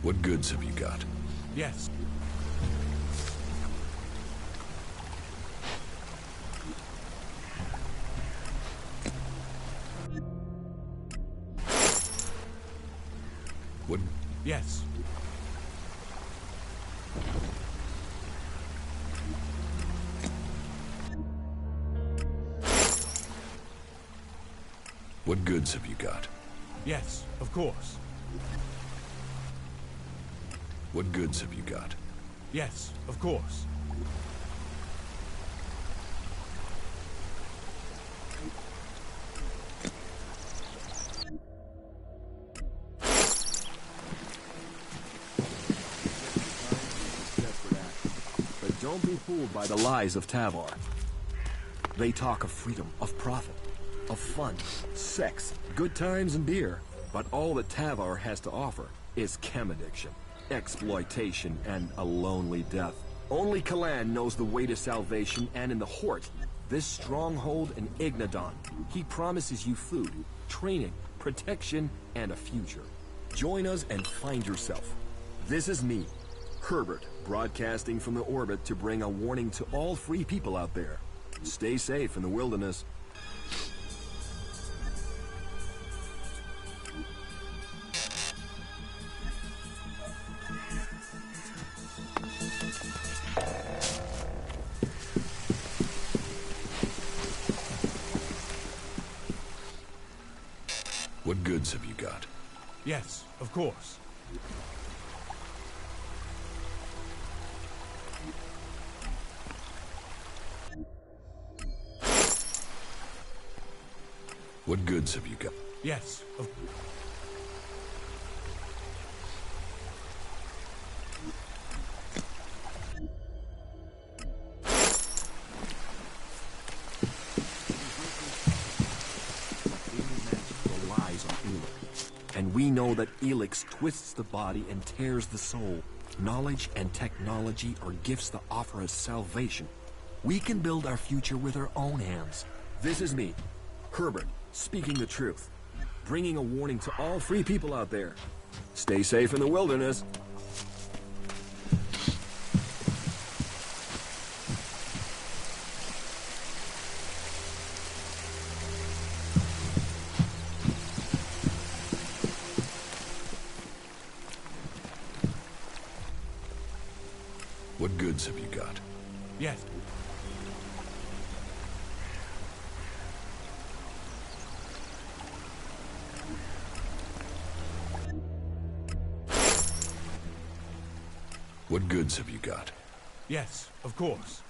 What goods have you got? Yes. What? Yes. What goods have you got? Yes, of course. What goods have you got? Yes, of course. But don't be fooled by the lies of Tavar. They talk of freedom, of profit, of fun, sex, good times, and beer. But all that Tavar has to offer is chem addiction, exploitation, and a lonely death. Only Kalan knows the way to salvation, and in the Hort, this stronghold in Ignadon, he promises you food, training, protection, and a future. Join us and find yourself. This is me, Herbert, broadcasting from the orbit to bring a warning to all free people out there. Stay safe in the wilderness. What goods have you got? Yes, of course. What goods have you got? Yes, of The lies of Elix. And we know that Elix twists the body and tears the soul. Knowledge and technology are gifts that offer us salvation. We can build our future with our own hands. This is me, Herbert, speaking the truth. Bringing a warning to all free people out there. Stay safe in the wilderness. What goods have you got? yes. What goods have you got? Yes, of course.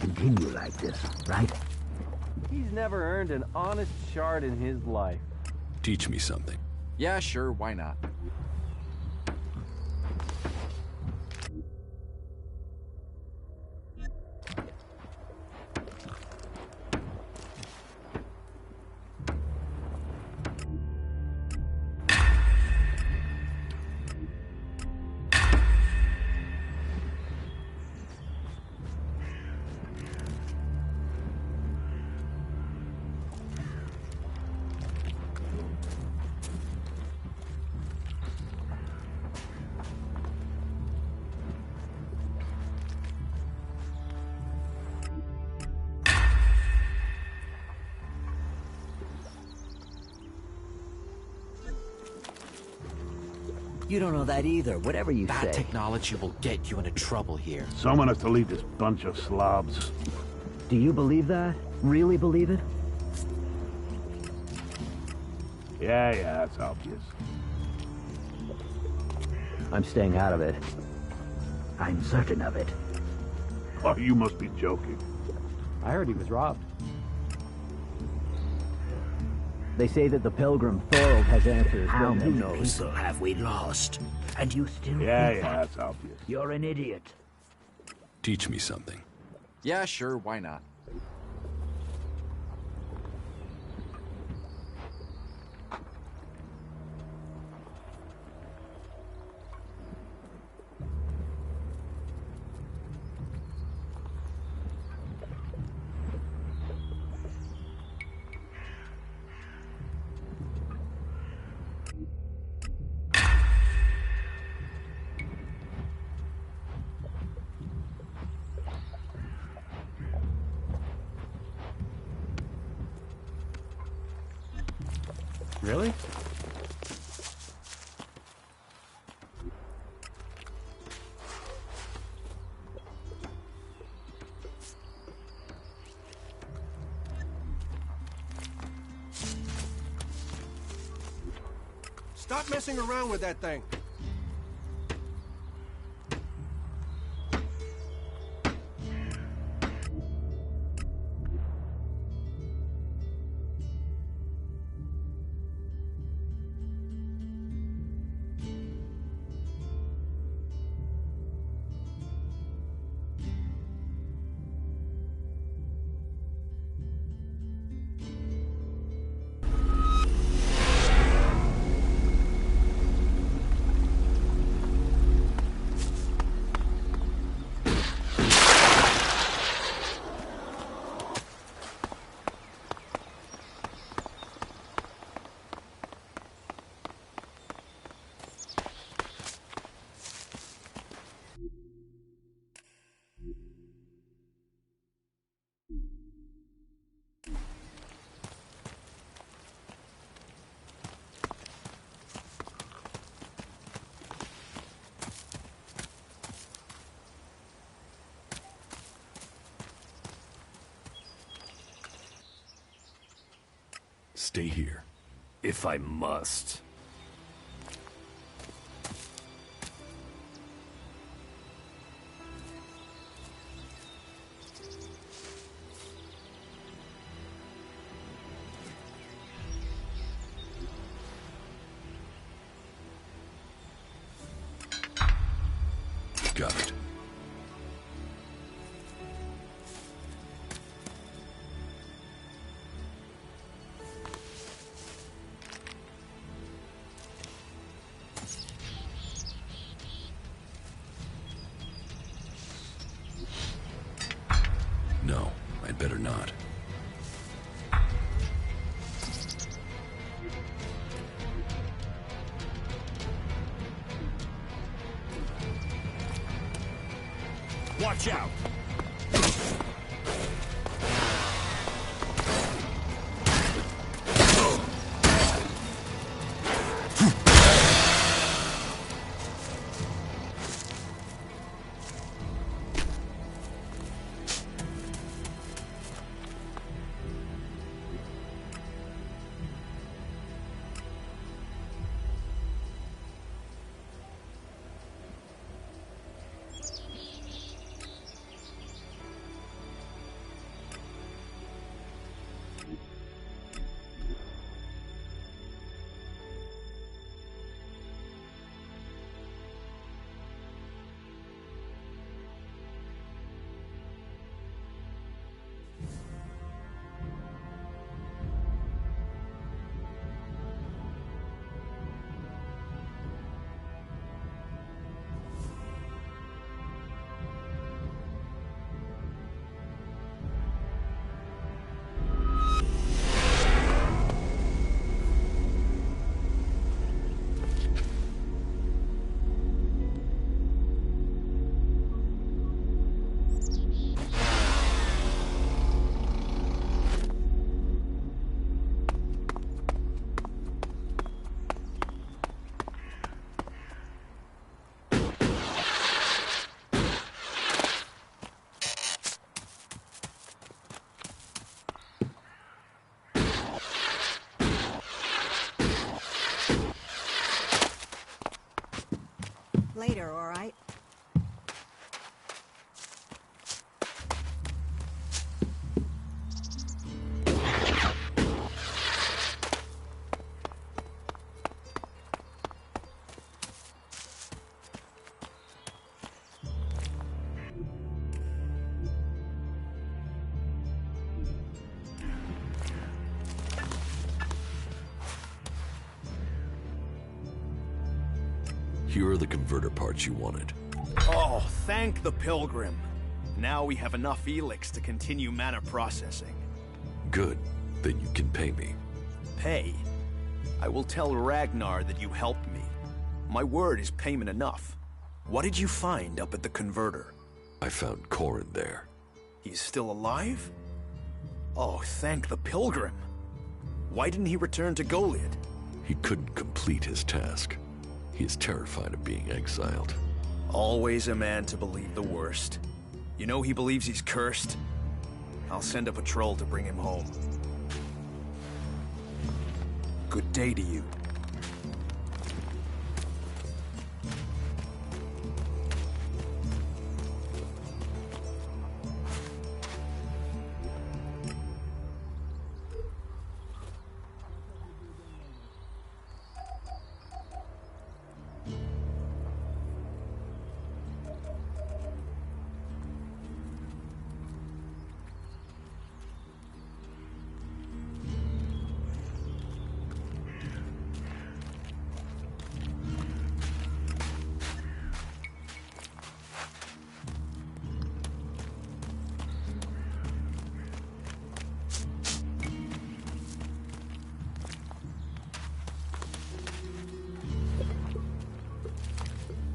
continue like this, right? He's never earned an honest shard in his life. Teach me something. Yeah, sure, why not? You don't know that either, whatever you say. That technology will get you into trouble here. Someone has to lead this bunch of slobs. Do you believe that? Really believe it? Yeah, that's obvious. I'm staying out of it. I'm certain of it. Oh, you must be joking. I heard he was robbed. They say that the pilgrim Thorold has answers. How but who many knows? people have we lost? And you still Yeah, think that's obvious. you're an idiot. Teach me something. Yeah, sure, why not? Really? Stop messing around with that thing. Stay here. If I must. Got it. No, I'd better not. Watch out! later, all right? Here are the converter parts you wanted. Oh, thank the Pilgrim. Now we have enough Elix to continue mana processing. Good. Then you can pay me. Pay? I will tell Ragnar that you helped me. My word is payment enough. What did you find up at the converter? I found Corin there. He's still alive? Oh, thank the Pilgrim. Why didn't he return to Goliad? He couldn't complete his task. He is terrified of being exiled. Always a man to believe the worst. You know he believes he's cursed? I'll send a patrol to bring him home. Good day to you.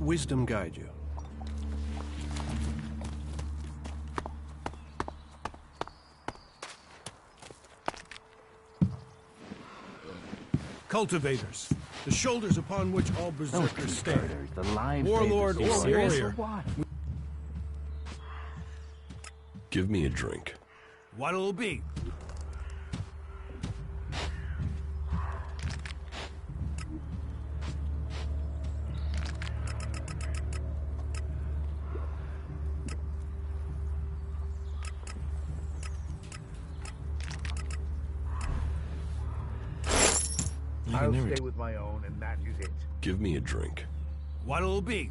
Wisdom guide you. Cultivators, the shoulders upon which all berserkers stand. The line Warlord or warrior. Give me a drink. What'll it be? I'll stay with my own, and that is it. Give me a drink. What'll it be?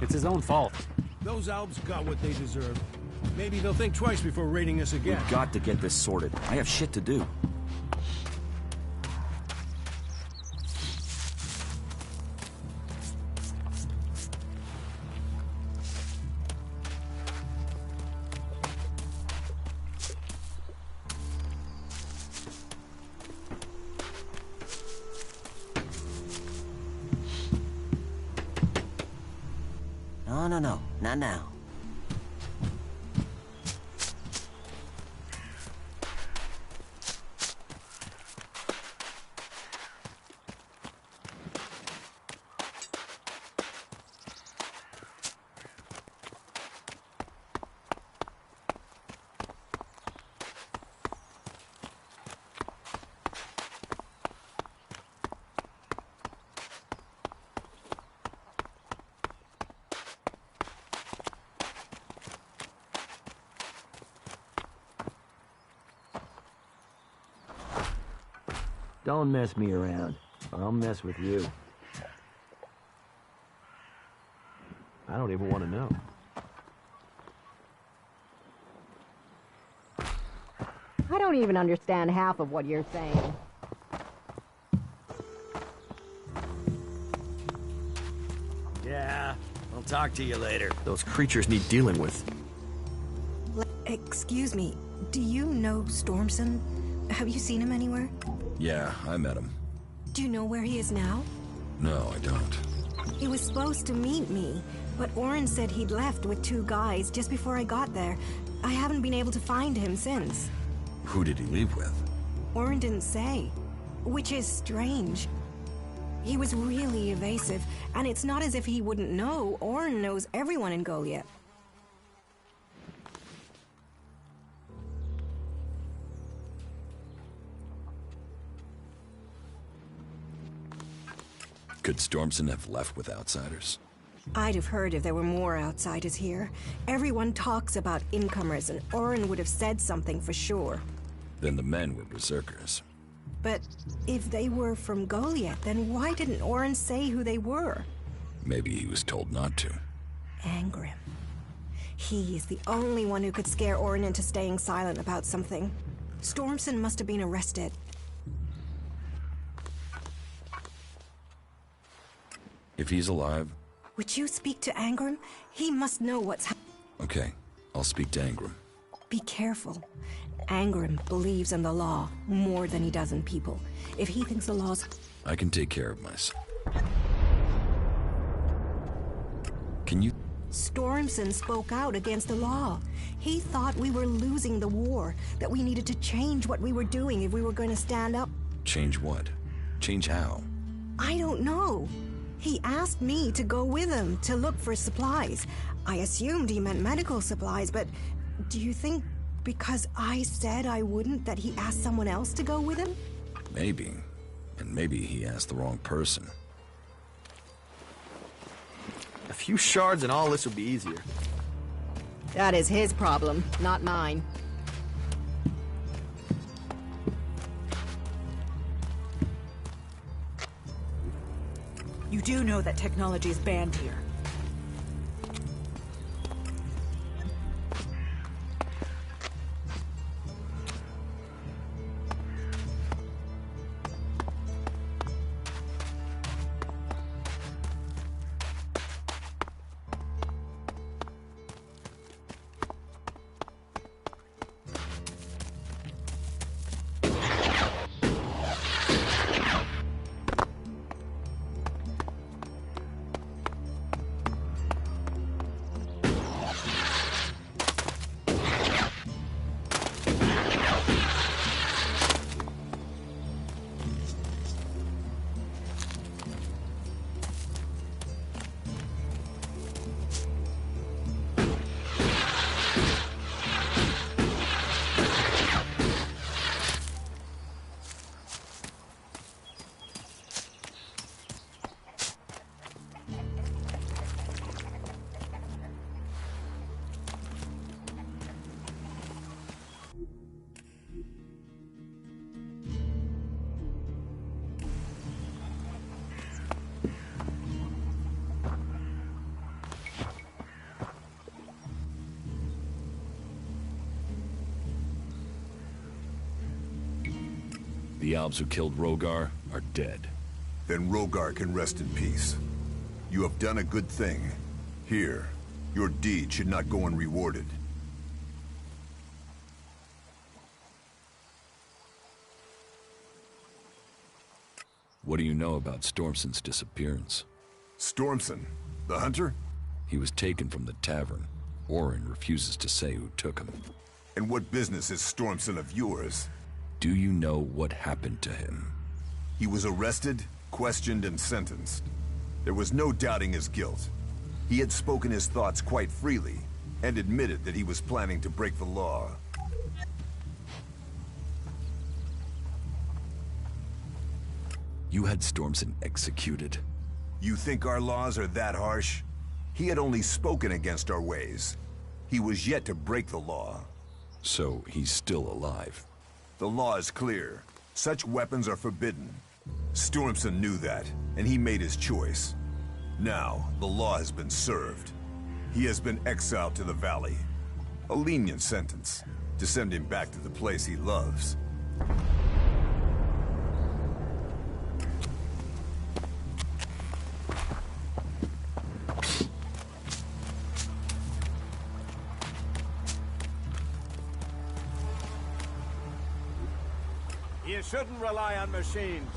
It's his own fault. Those Albs got what they deserve. Maybe they'll think twice before raiding us again. We've got to get this sorted. I have shit to do. No, not now. Don't mess me around, or I'll mess with you. I don't even want to know. I don't even understand half of what you're saying. Yeah, I'll talk to you later. Those creatures need dealing with. Excuse me, do you know Stormson? Have you seen him anywhere? Yeah, I met him. Do you know where he is now? No, I don't. He was supposed to meet me, but Oren said he'd left with 2 guys just before I got there. I haven't been able to find him since. Who did he leave with? Oren didn't say, which is strange. He was really evasive, and it's not as if he wouldn't know. Orin knows everyone in Goliath. Could Stormson have left with outsiders? I'd have heard if there were more outsiders here. Everyone talks about incomers, and Orin would have said something for sure. Then the men were berserkers. But if they were from Goliath, then why didn't Orin say who they were? Maybe he was told not to. Angrim. He is the only one who could scare Orin into staying silent about something. Stormson must have been arrested. If he's alive... Would you speak to Angrim? He must know what's happening. Okay, I'll speak to Angrim. Be careful. Angrim believes in the law more than he does in people. If he thinks the law's... I can take care of myself. Can you... Stormson spoke out against the law. He thought we were losing the war, that we needed to change what we were doing if we were going to stand up. Change what? Change how? I don't know. He asked me to go with him to look for supplies. I assumed he meant medical supplies, but do you think because I said I wouldn't that he asked someone else to go with him? Maybe. And maybe he asked the wrong person. A few shards and all this will be easier. That is his problem, not mine. You do know that technology is banned here. The Albs who killed Rogar are dead. Then Rogar can rest in peace. You have done a good thing. Here, your deed should not go unrewarded. What do you know about Stormson's disappearance? Stormson? The hunter? He was taken from the tavern. Orin refuses to say who took him. And what business is Stormson of yours? Do you know what happened to him? He was arrested, questioned, and sentenced. There was no doubting his guilt. He had spoken his thoughts quite freely, and admitted that he was planning to break the law. You had Stormson executed? You think our laws are that harsh? He had only spoken against our ways. He was yet to break the law. So he's still alive? The law is clear. Such weapons are forbidden. Stormson knew that, and he made his choice. Now, the law has been served. He has been exiled to the valley. A lenient sentence, to send him back to the place he loves. You shouldn't rely on machines.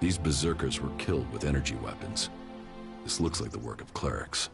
These berserkers were killed with energy weapons. This looks like the work of clerics.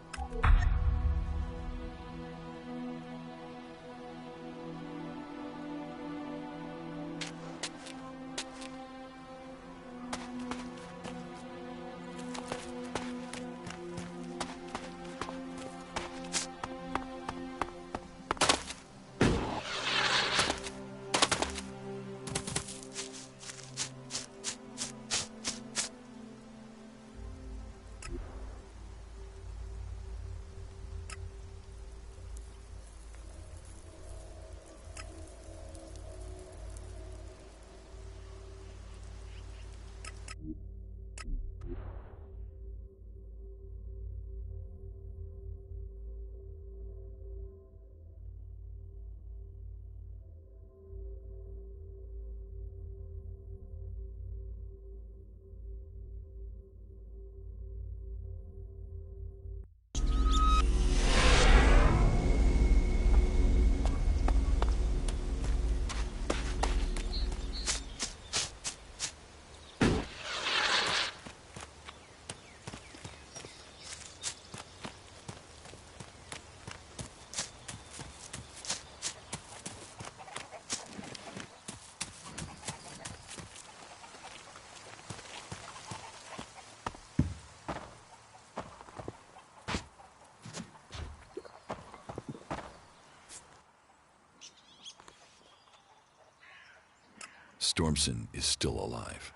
Stormson is still alive.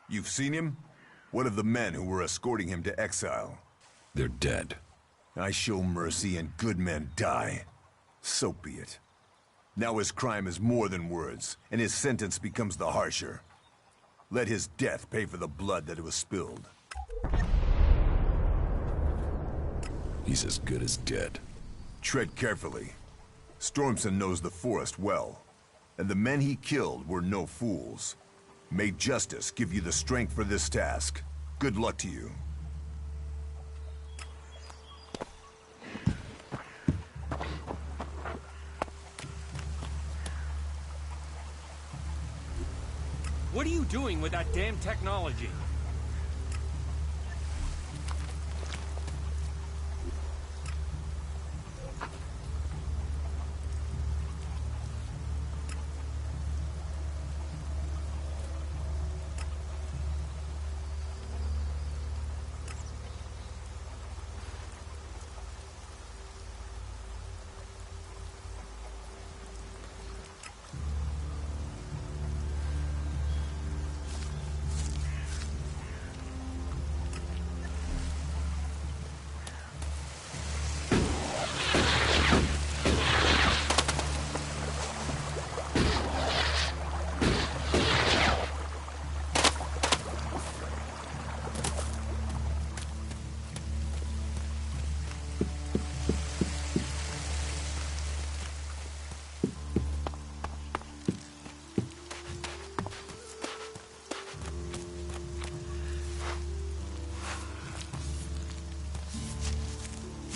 You've seen him? What of the men who were escorting him to exile? They're dead. I show mercy and good men die. So be it. Now his crime is more than words, and his sentence becomes the harsher. Let his death pay for the blood that was spilled. He's as good as dead. Tread carefully. Stormson knows the forest well, and the men he killed were no fools. May justice give you the strength for this task. Good luck to you. What are you doing with that damn technology?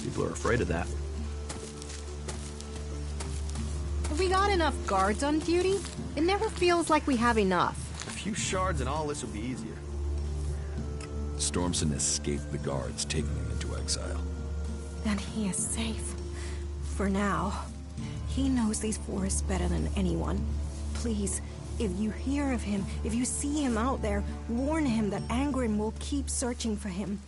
People are afraid of that. we got enough guards on duty? It never feels like we have enough. A few shards and all this will be easier. Stormson escaped the guards, taking him into exile. Then he is safe. For now. He knows these forests better than anyone. Please, if you hear of him, if you see him out there, warn him that Angrim will keep searching for him.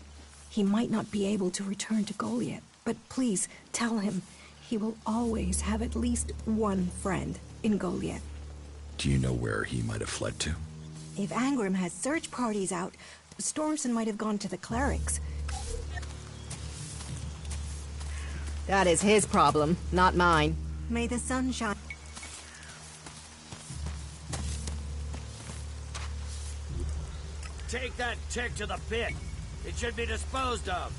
He might not be able to return to Goliath, but please tell him he will always have at least one friend in Goliath. Do you know where he might have fled to? If Angrim has search parties out, Stormson might have gone to the clerics. That is his problem, not mine. May the sun shine. Take that tick to the pit. It should be disposed of.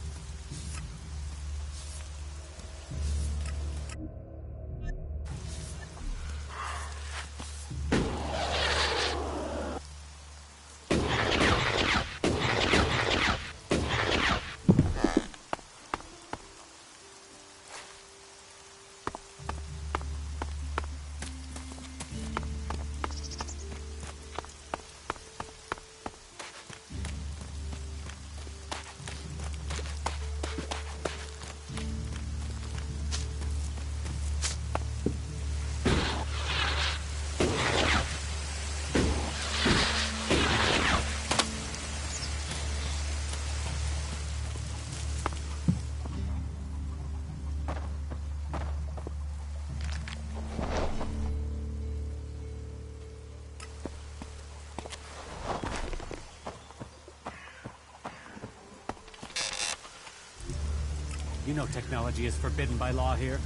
You know technology is forbidden by law here.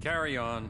Carry on.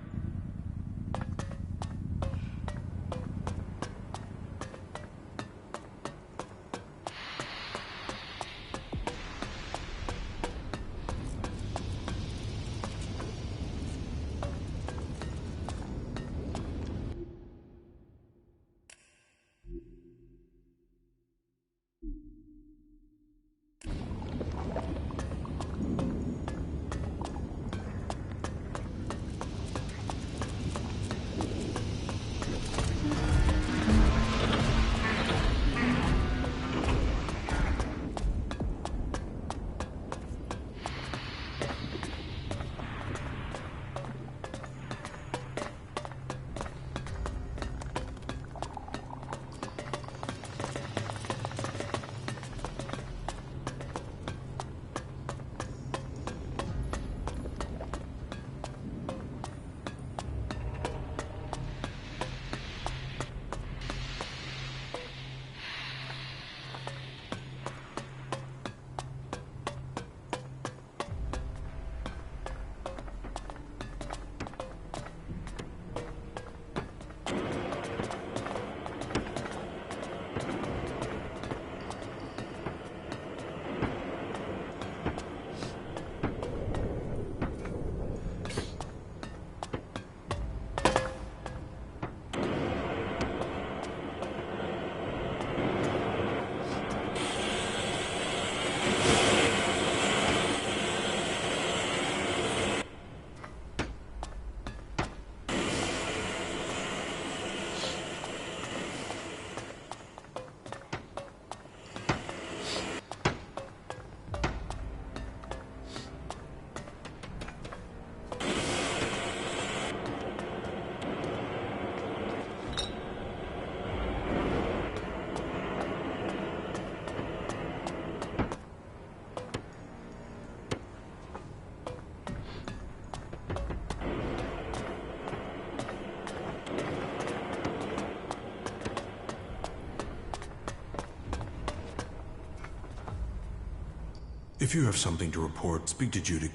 If you have something to report, speak to Judy.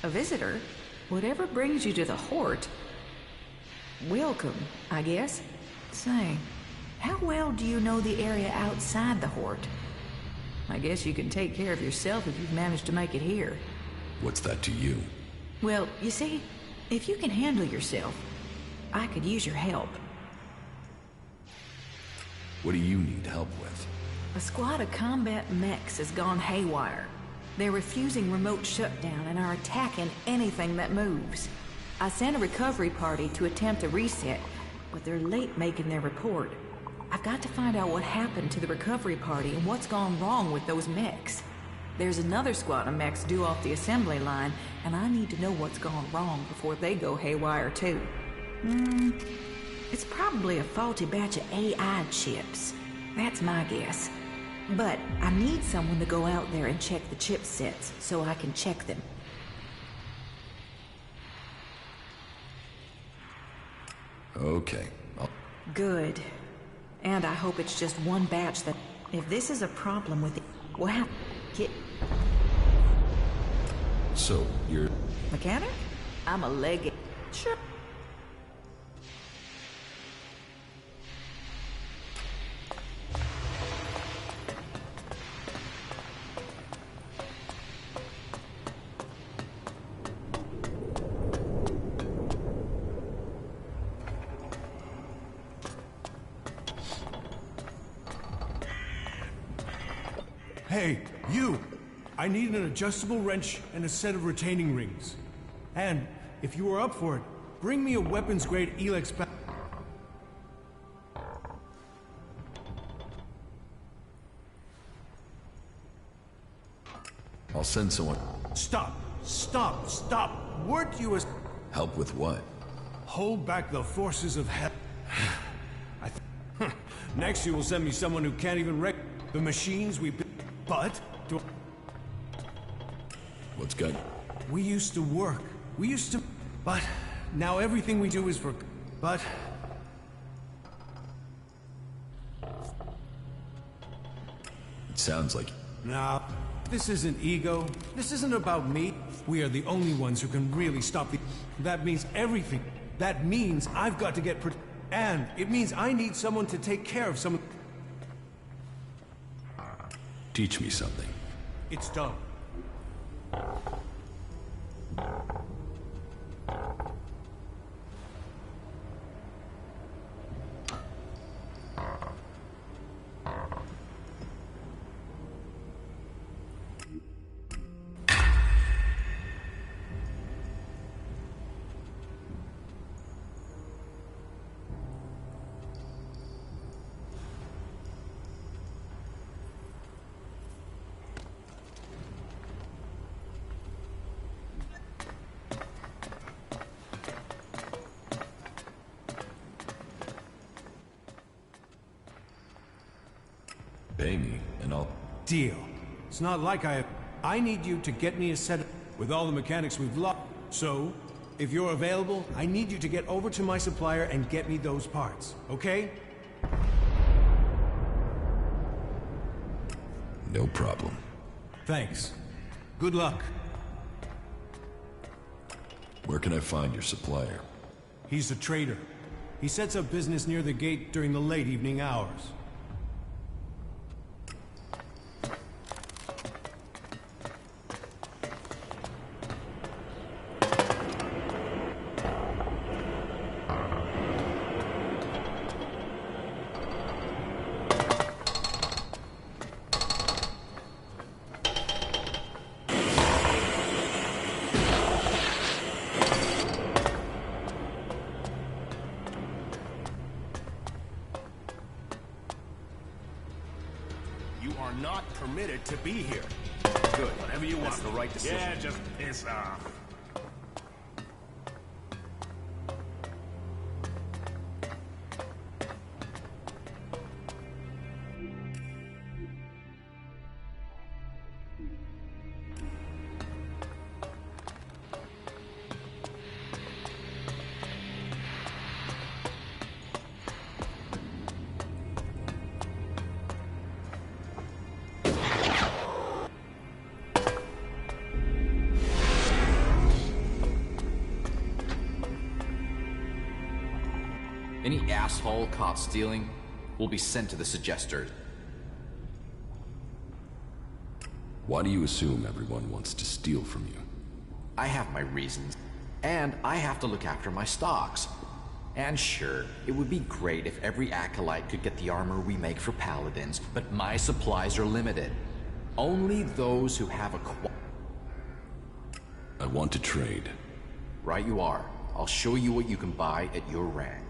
A visitor? Whatever brings you to the Hort? Welcome, I guess. Say, how well do you know the area outside the Hort? I guess you can take care of yourself if you've managed to make it here. What's that to you? Well, you see, if you can handle yourself, I could use your help. What do you need help with? A squad of combat mechs has gone haywire. They're refusing remote shutdown and are attacking anything that moves. I sent a recovery party to attempt a reset, but they're late making their report. I've got to find out what happened to the recovery party and what's gone wrong with those mechs. There's another squad of mechs due off the assembly line, and I need to know what's gone wrong before they go haywire too. It's probably a faulty batch of AI chips. That's my guess. But I need someone to go out there and check the chipsets so I can check them. Okay. Good. And I hope it's just one batch that... If this is a problem with it... Well, So, you're... Mechanic? I'm a leg... Sure. Hey, you! I need an adjustable wrench and a set of retaining rings. And, if you are up for it, bring me a weapons-grade Elex pack. I'll send someone. Stop! Stop! Stop! Weren't you as... Help with what? Hold back the forces of hell. Next you will send me someone who can't even wreck the machines we built. But... What's good? We used to work. We used to... But... Now everything we do is for... But... It sounds like... Nah. This isn't ego. This isn't about me. We are the only ones who can really stop the... That means everything. That means I've got to get... And it means I need someone to take care of someone... Teach me something. It's done. Pay me, and I'll... Deal. It's not like I need you to get me a set of... With all the mechanics we've lost. So, if you're available, I need you to get over to my supplier and get me those parts, okay? No problem. Thanks. Good luck. Where can I find your supplier? He's a trader. He sets up business near the gate during the late evening hours. Not permitted to be here. Good. Whatever you want. That's the right decision. Yeah, just piss off. Any asshole caught stealing will be sent to the Suggester. Why do you assume everyone wants to steal from you? I have my reasons, and I have to look after my stocks. And sure, it would be great if every acolyte could get the armor we make for paladins, but my supplies are limited. Only those who have a I want to trade. Right you are. I'll show you what you can buy at your rank.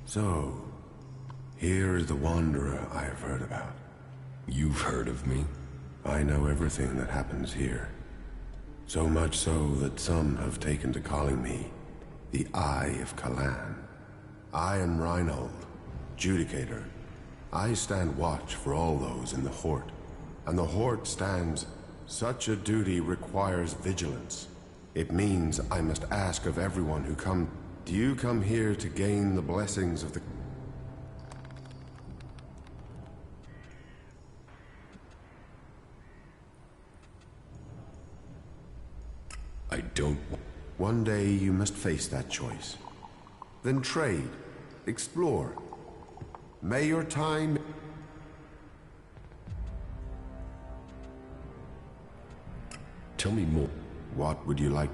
So, here is the Wanderer I have heard about. You've heard of me? I know everything that happens here. So much so that some have taken to calling me the Eye of Kalan. I am Reinhold, Judicator. I stand watch for all those in the Hort, and the Hort stands. Such a duty requires vigilance. It means I must ask of everyone who come. Do you come here to gain the blessings of the... I don't... One day you must face that choice. Then trade, explore. May your time... Tell me more. What would you like?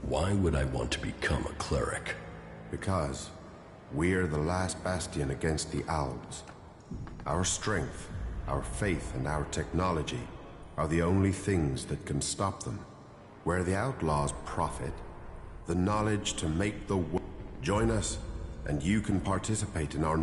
Why would I want to become a cleric? Because we're the last bastion against the Owls. Our strength, our faith, and our technology are the only things that can stop them. Where the outlaws profit, the knowledge to make the world. Join us, and you can participate in our...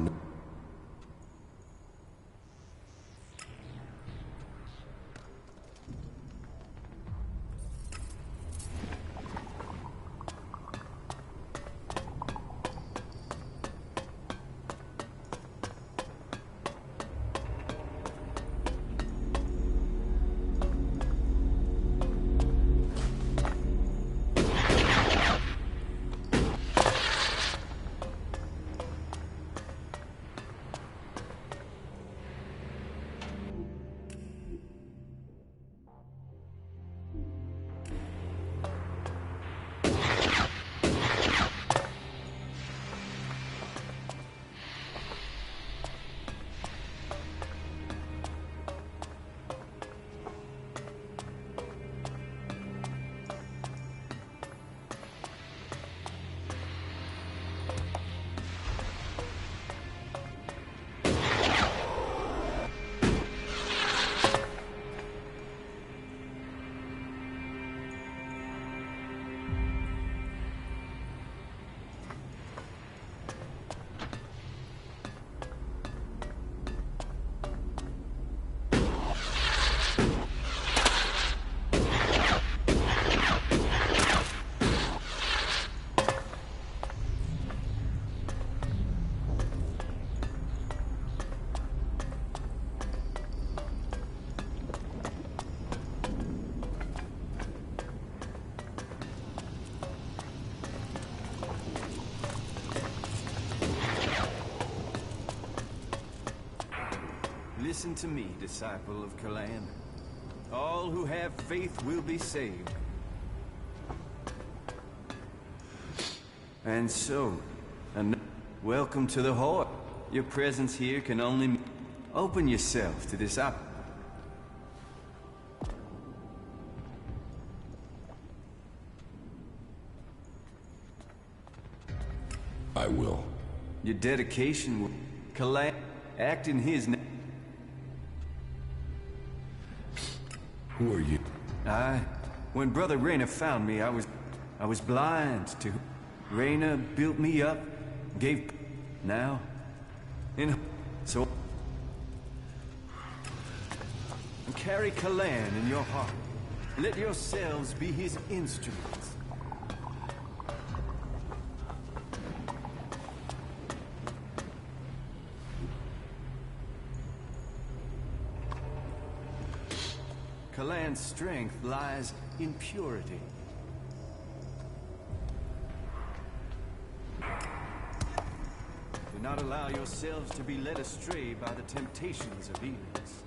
Listen to me, disciple of Kalan. All who have faith will be saved. And so, Welcome to the Horde. Your presence here can only open yourself to this up. I will. Your dedication will act in his name. Who are you? When Brother Rayner found me, I was blind to... Rayner built me up, gave... Now... So... Carry Kalan in your heart. Let yourselves be his instruments. Kalan's strength lies in purity. Do not allow yourselves to be led astray by the temptations of Elex.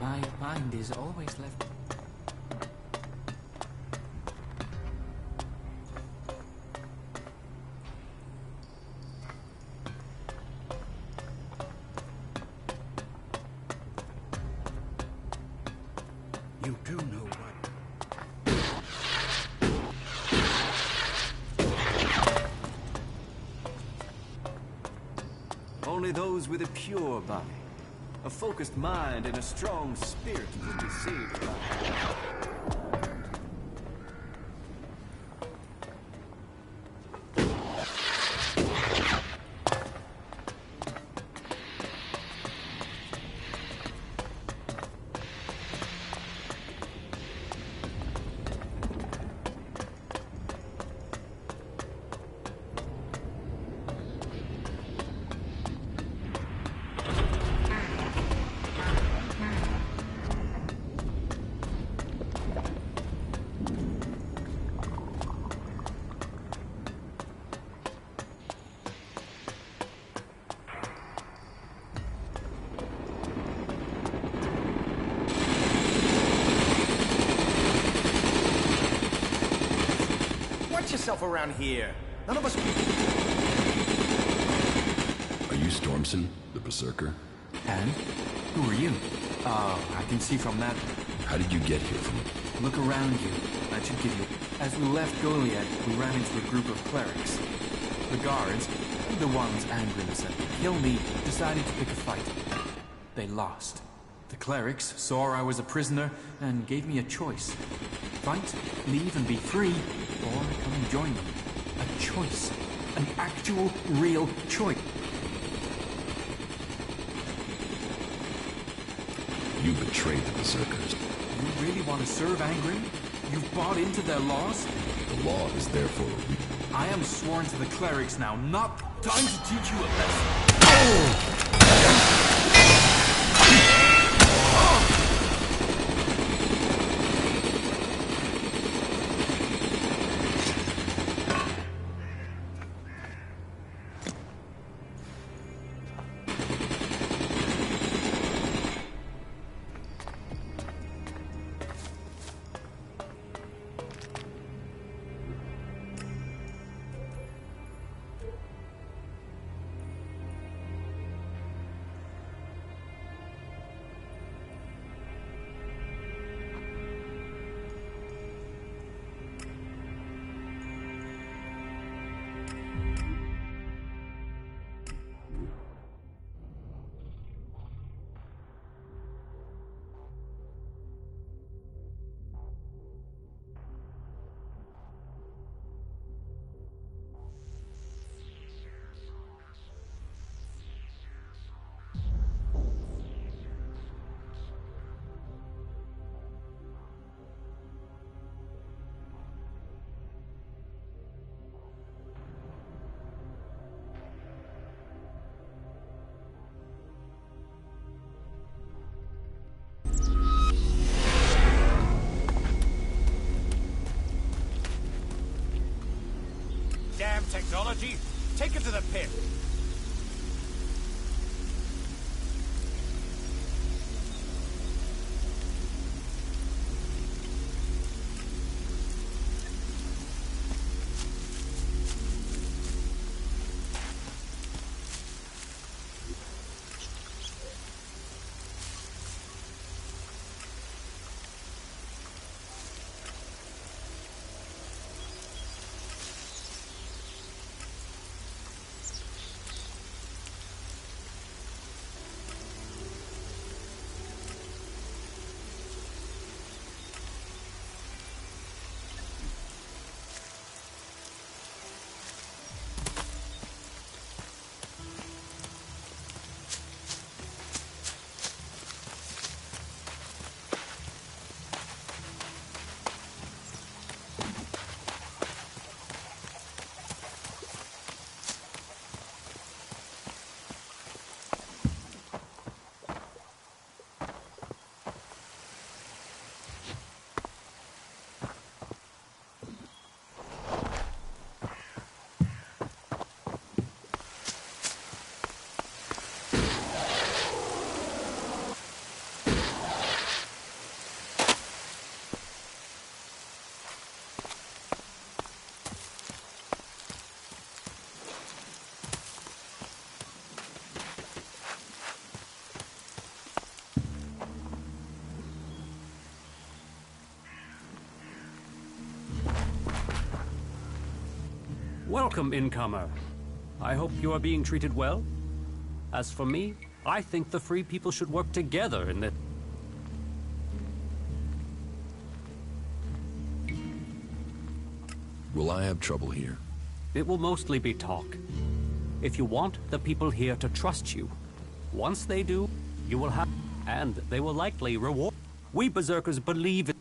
My mind is always left. You do know what? only those with a pure body, a focused mind, and a strong spirit will be saved alive. Yourself around here. None of us... Are you Stormson, the Berserker? And? Who are you? Oh, I can see from that. How did you get here from... Look around you. That should give you... As we left Goliad, we ran into a group of clerics. The guards, the ones Angrim sent to kill me, decided to pick a fight. They lost. The clerics saw I was a prisoner and gave me a choice. Fight, leave and be free, or come and join them. A choice. An actual, real choice. You betrayed the Berserkers. You really want to serve Angrim? You've bought into their laws? The law is there for a reason. I am sworn to the clerics now, not time to teach you a lesson. Damn technology! Take it to the pit! Welcome, incomer. I hope you are being treated well? As for me, I think the Free People should work together in the... Will I have trouble here? It will mostly be talk. If you want the people here to trust you, once they do, you will have... and they will likely reward... We Berserkers believe in...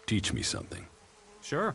Teach me something. Sure.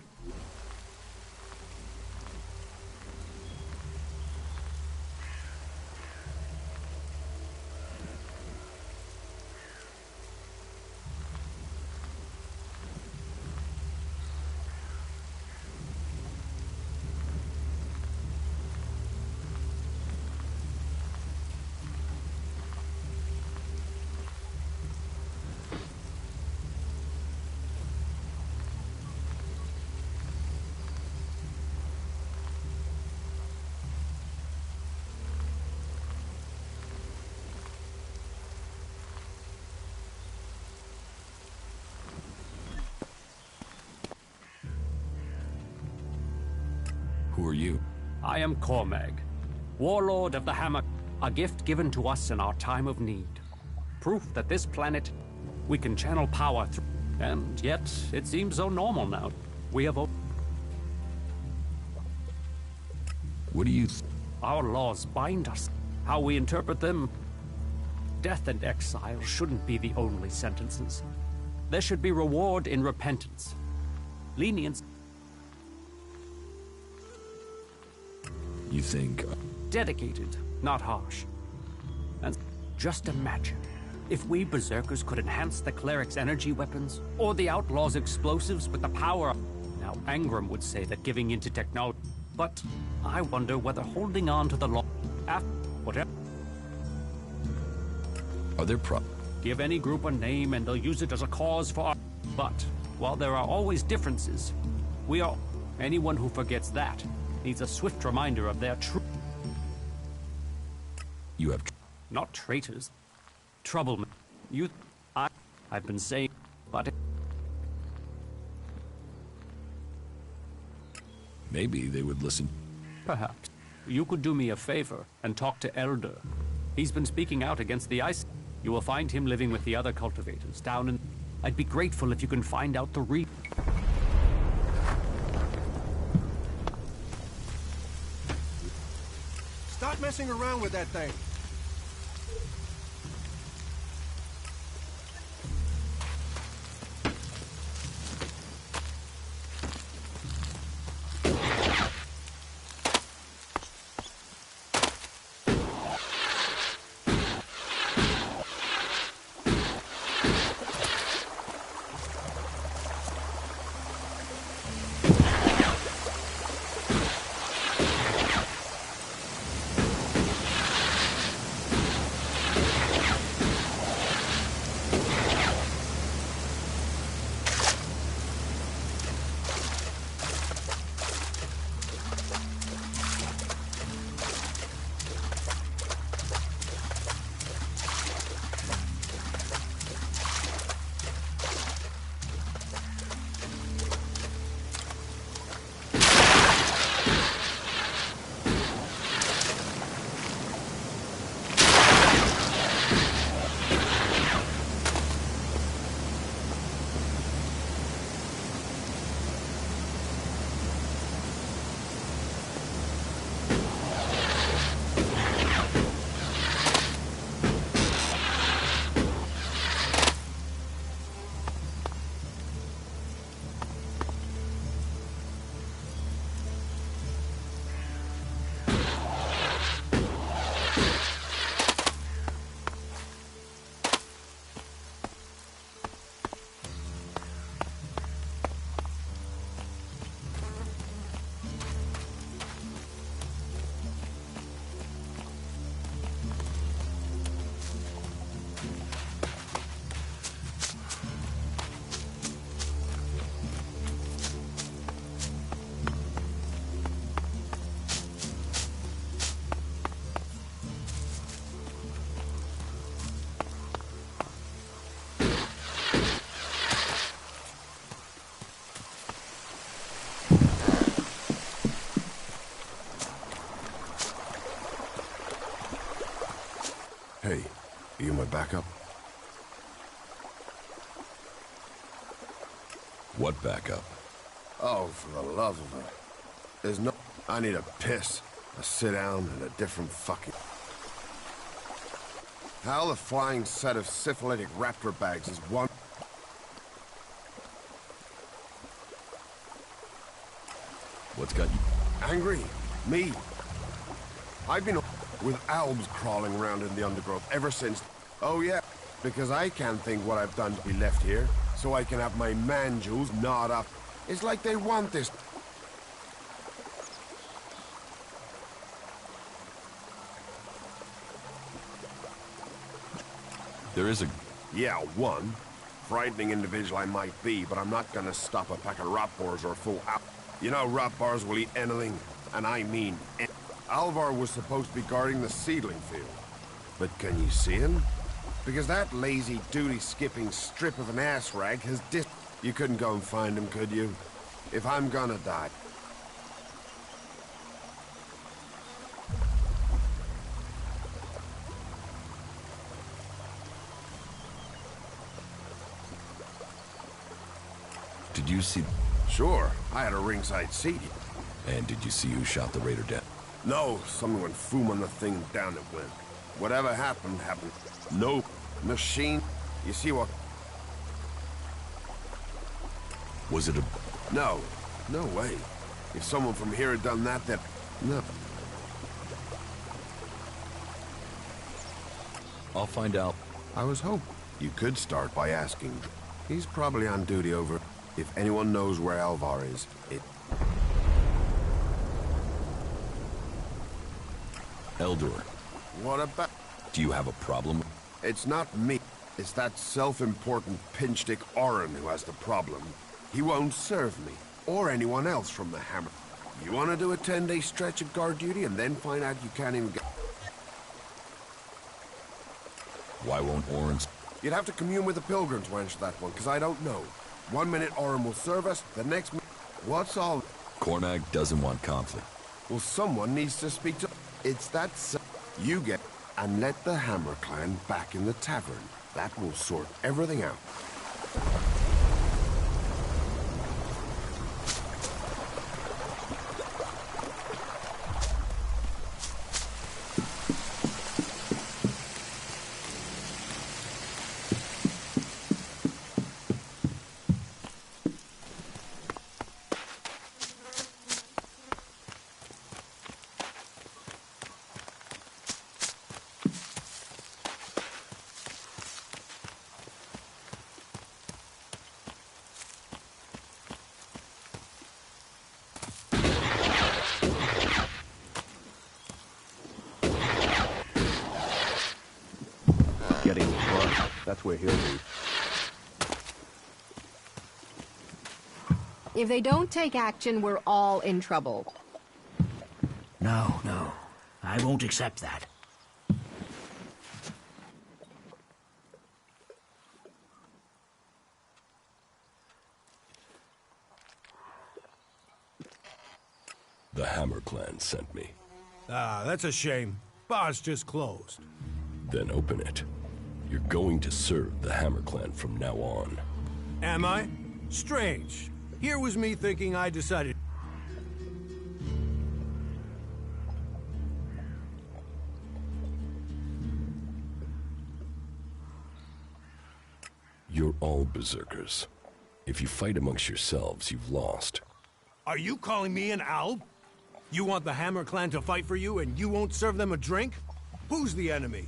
Who are you? I am Cormag, Warlord of the Hammer, a gift given to us in our time of need. Proof that this planet, we can channel power through, and yet it seems so normal now. We have... What do you... Our laws bind us. How we interpret them... Death and exile shouldn't be the only sentences. There should be reward in repentance. Lenience... You think... Dedicated, not harsh. And just imagine, if we Berserkers could enhance the cleric's energy weapons, or the outlaws' explosives with the power of... Now, Angram would say that giving in to technology... But I wonder whether holding on to the law... After whatever... Are there Give any group a name and they'll use it as a cause for... But, while there are always differences, we are... Anyone who forgets that needs a swift reminder of their true... You have... Not traitors. Troublemen. You... I've been saying... But... Maybe they would listen. Perhaps. You could do me a favor and talk to Elder. He's been speaking out against the ice. You will find him living with the other cultivators down in... I'd be grateful if you can find out the Stop messing around with that thing. backup? What backup? Oh, for the love of it. There's no... I need a piss, a sit-down, and a different fucking... How the flying set of syphilitic raptor bags is one... What's got you... Angry? Me? I've been with albs crawling around in the undergrowth ever since... Oh yeah, because I can't think what I've done to be left here, so I can have my man-jewels gnawed up. It's like they want this... There is a... Yeah, one. Frightening individual I might be, but I'm not gonna stop a pack of rat bars or a full out. You know, rat bars will eat anything, and I mean Alvar was supposed to be guarding the seedling field. But can you see him? Because that lazy, duty-skipping strip of an ass rag has You couldn't go and find him, could you? If I'm gonna die. Did you see... Sure, I had a ringside seat. And did you see who shot the raider dead? No, someone went boom on the thing and down it went. Whatever happened, happened. No machine. You see what... Was it a... No. No way. If someone from here had done that, then... No. I'll find out. I was hoping. You could start by asking. He's probably on duty over... If anyone knows where Alvar is, it... Eldor. What about... Do you have a problem? It's not me. It's that self-important pinchstick Orin who has the problem. He won't serve me, or anyone else from the Hammer. You want to do a 10-day stretch of guard duty and then find out you can't even get... Why won't Orin... You'd have to commune with the Pilgrim to answer that one, because I don't know. 1 minute Orin will serve us, the next minute... What's all... Cormac doesn't want conflict. Well, someone needs to speak to... It's that... You get... And let the Hammer Clan back in the tavern. That will sort everything out. Getting front. That's where he'll be. If they don't take action, we're all in trouble. No, no. I won't accept that. The Hammer Clan sent me. Ah, that's a shame. Bar's just closed. Then open it. You're going to serve the Hammer Clan from now on. Am I? Strange. Here was me thinking I decided... You're all berserkers. If you fight amongst yourselves, you've lost. Are you calling me an alb? You want the Hammer Clan to fight for you and you won't serve them a drink? Who's the enemy?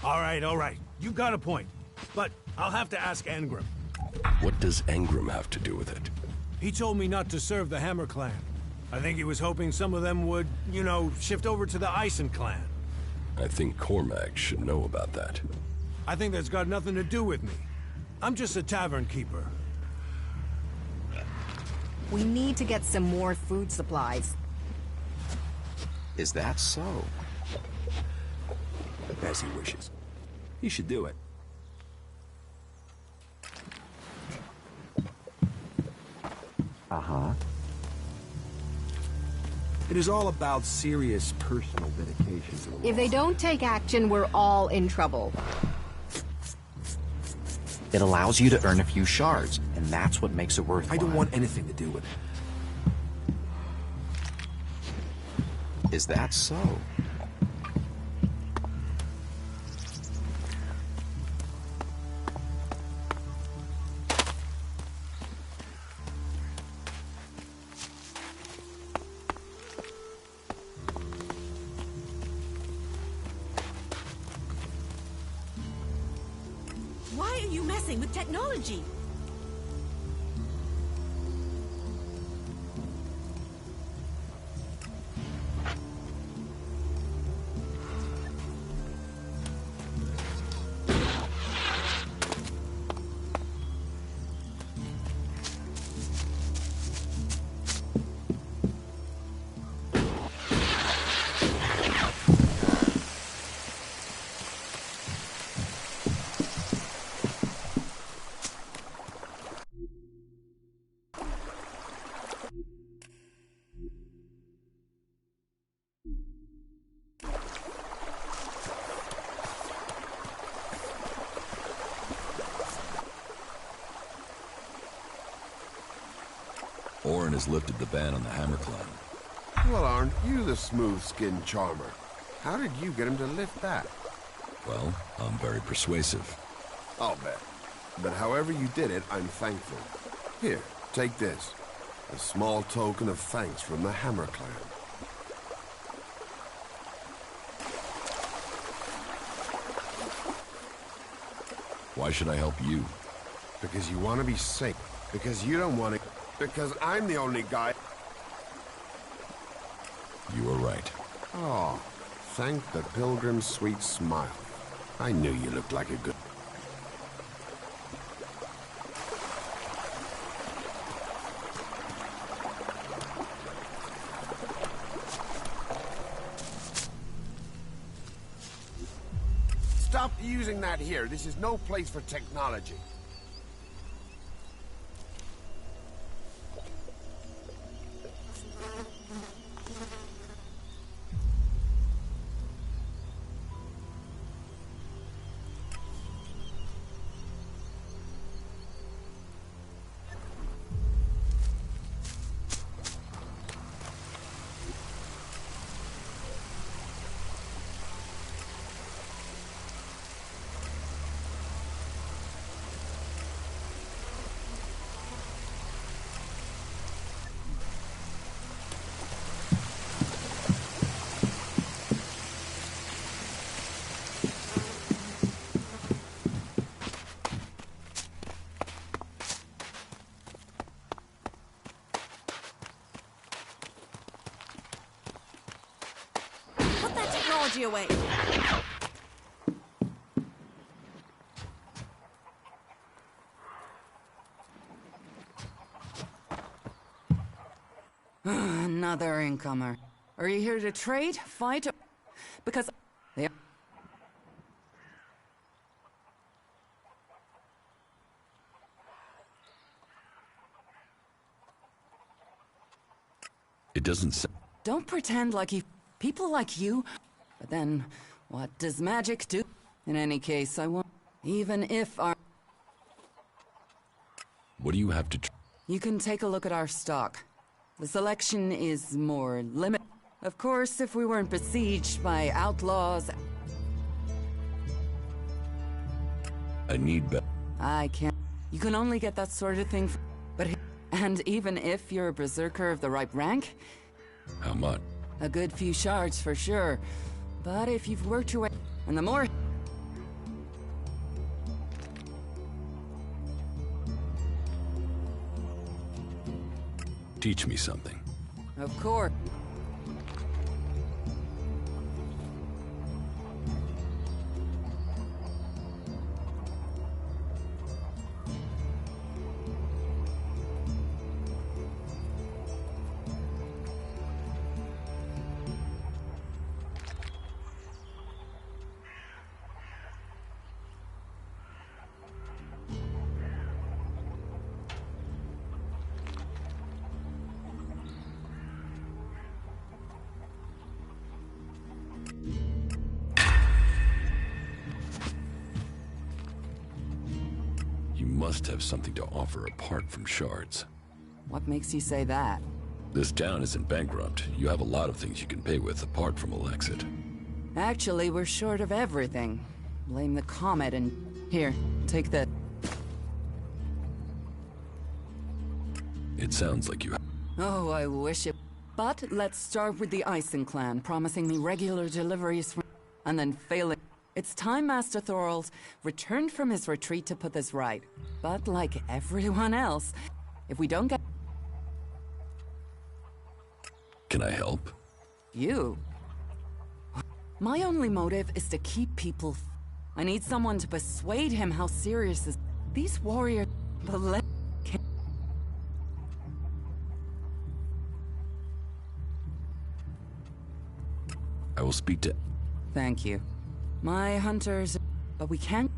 All right. You got a point. But I'll have to ask Angrim. What does Angrim have to do with it? He told me not to serve the Hammer Clan. I think he was hoping some of them would, you know, shift over to the Ison Clan. I think Cormac should know about that. I think that's got nothing to do with me. I'm just a tavern keeper. We need to get some more food supplies. Is that so? As he wishes. He should do it. Uh-huh. It is all about serious personal dedication to the If they don't take action, we're all in trouble. It allows you to earn a few shards, and that's what makes it worthwhile. I don't want anything to do with it. Is that so? Why are you messing with technology? Orin has lifted the ban on the Hammer Clan. Well, aren't you the smooth-skinned charmer? How did you get him to lift that? Well, I'm very persuasive. I'll bet. But however you did it, I'm thankful. Here, take this. A small token of thanks from the Hammer Clan. Why should I help you? Because you want to be safe. Because you don't want to... Because I'm the only guy... You are right. Oh, thank the pilgrim's sweet smile. I knew you looked like a good... Stop using that here. This is no place for technology. Put that technology away. Another incomer. Are you here to trade, fight, or... Because... they... It doesn't sound... Don't pretend like you... People like you... But then, what does magic do? In any case, I won't... Even if our... What do you have to... You can take a look at our stock. The selection is more limited. Of course, if we weren't besieged by outlaws... I need better. I can't... You can only get that sort of thing... But... And even if you're a berserker of the right rank... How much? A good few shards for sure. But if you've worked your way... And the more... Teach me something. Of course. You must have something to offer apart from shards. What makes you say that? This town isn't bankrupt. You have a lot of things you can pay with apart from Elexit. Actually, we're short of everything. Blame the comet and... Here, take that. It sounds like you... Oh, I wish it... But let's start with the Eisen clan, promising me regular deliveries from... And then failing... It's time Master Thorals returned from his retreat to put this right. But like everyone else, if we don't get... Can I help? You? My only motive is to keep people... I need someone to persuade him how serious this... These warriors... I will speak to... Thank you. My hunters... But we can't...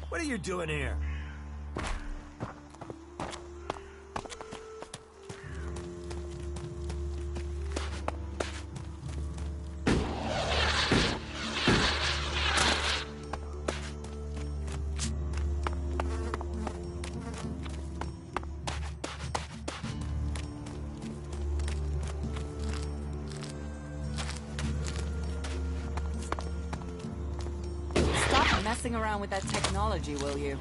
What are you doing here? Stop messing around with that technology, will you?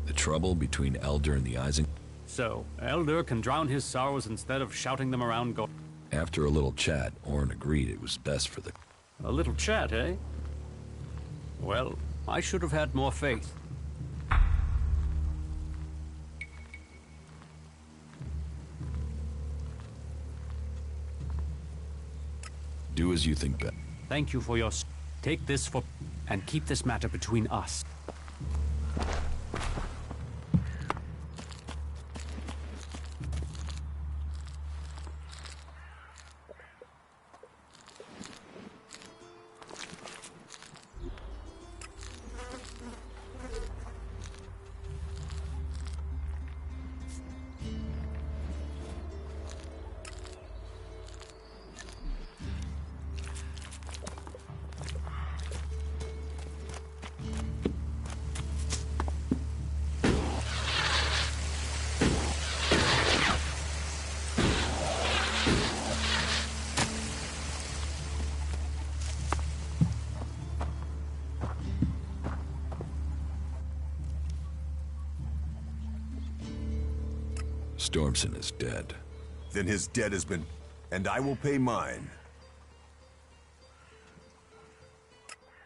The trouble between Elder and the Eisen... So, Elder can drown his sorrows instead of shouting them around go... After a little chat, Orn agreed it was best for the... A little chat, eh? Well, I should have had more faith. Do as you think best. Thank you for your... Take this for... And keep this matter between us. Stormson is dead. Then his debt has been... And I will pay mine.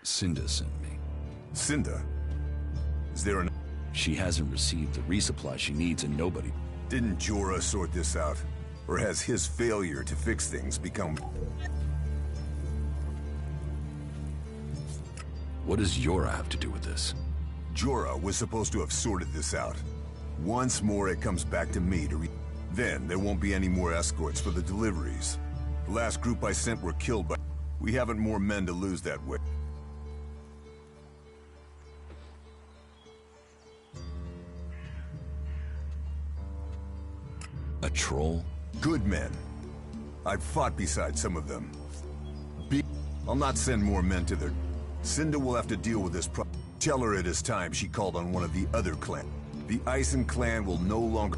Cinda sent me. Cinda? Is there an... She hasn't received the resupply she needs and nobody... Didn't Jorah sort this out? Or has his failure to fix things become... What does Jorah have to do with this? Jorah was supposed to have sorted this out. Once more it comes back to me to Then there won't be any more escorts for the deliveries. The last group I sent were killed by... We haven't more men to lose that way. A troll? Good men. I've fought beside some of them. I'll not send more men to their... Cinda will have to deal with this problem. Tell her it is time she called on one of the other clans. The Eisen clan will no longer...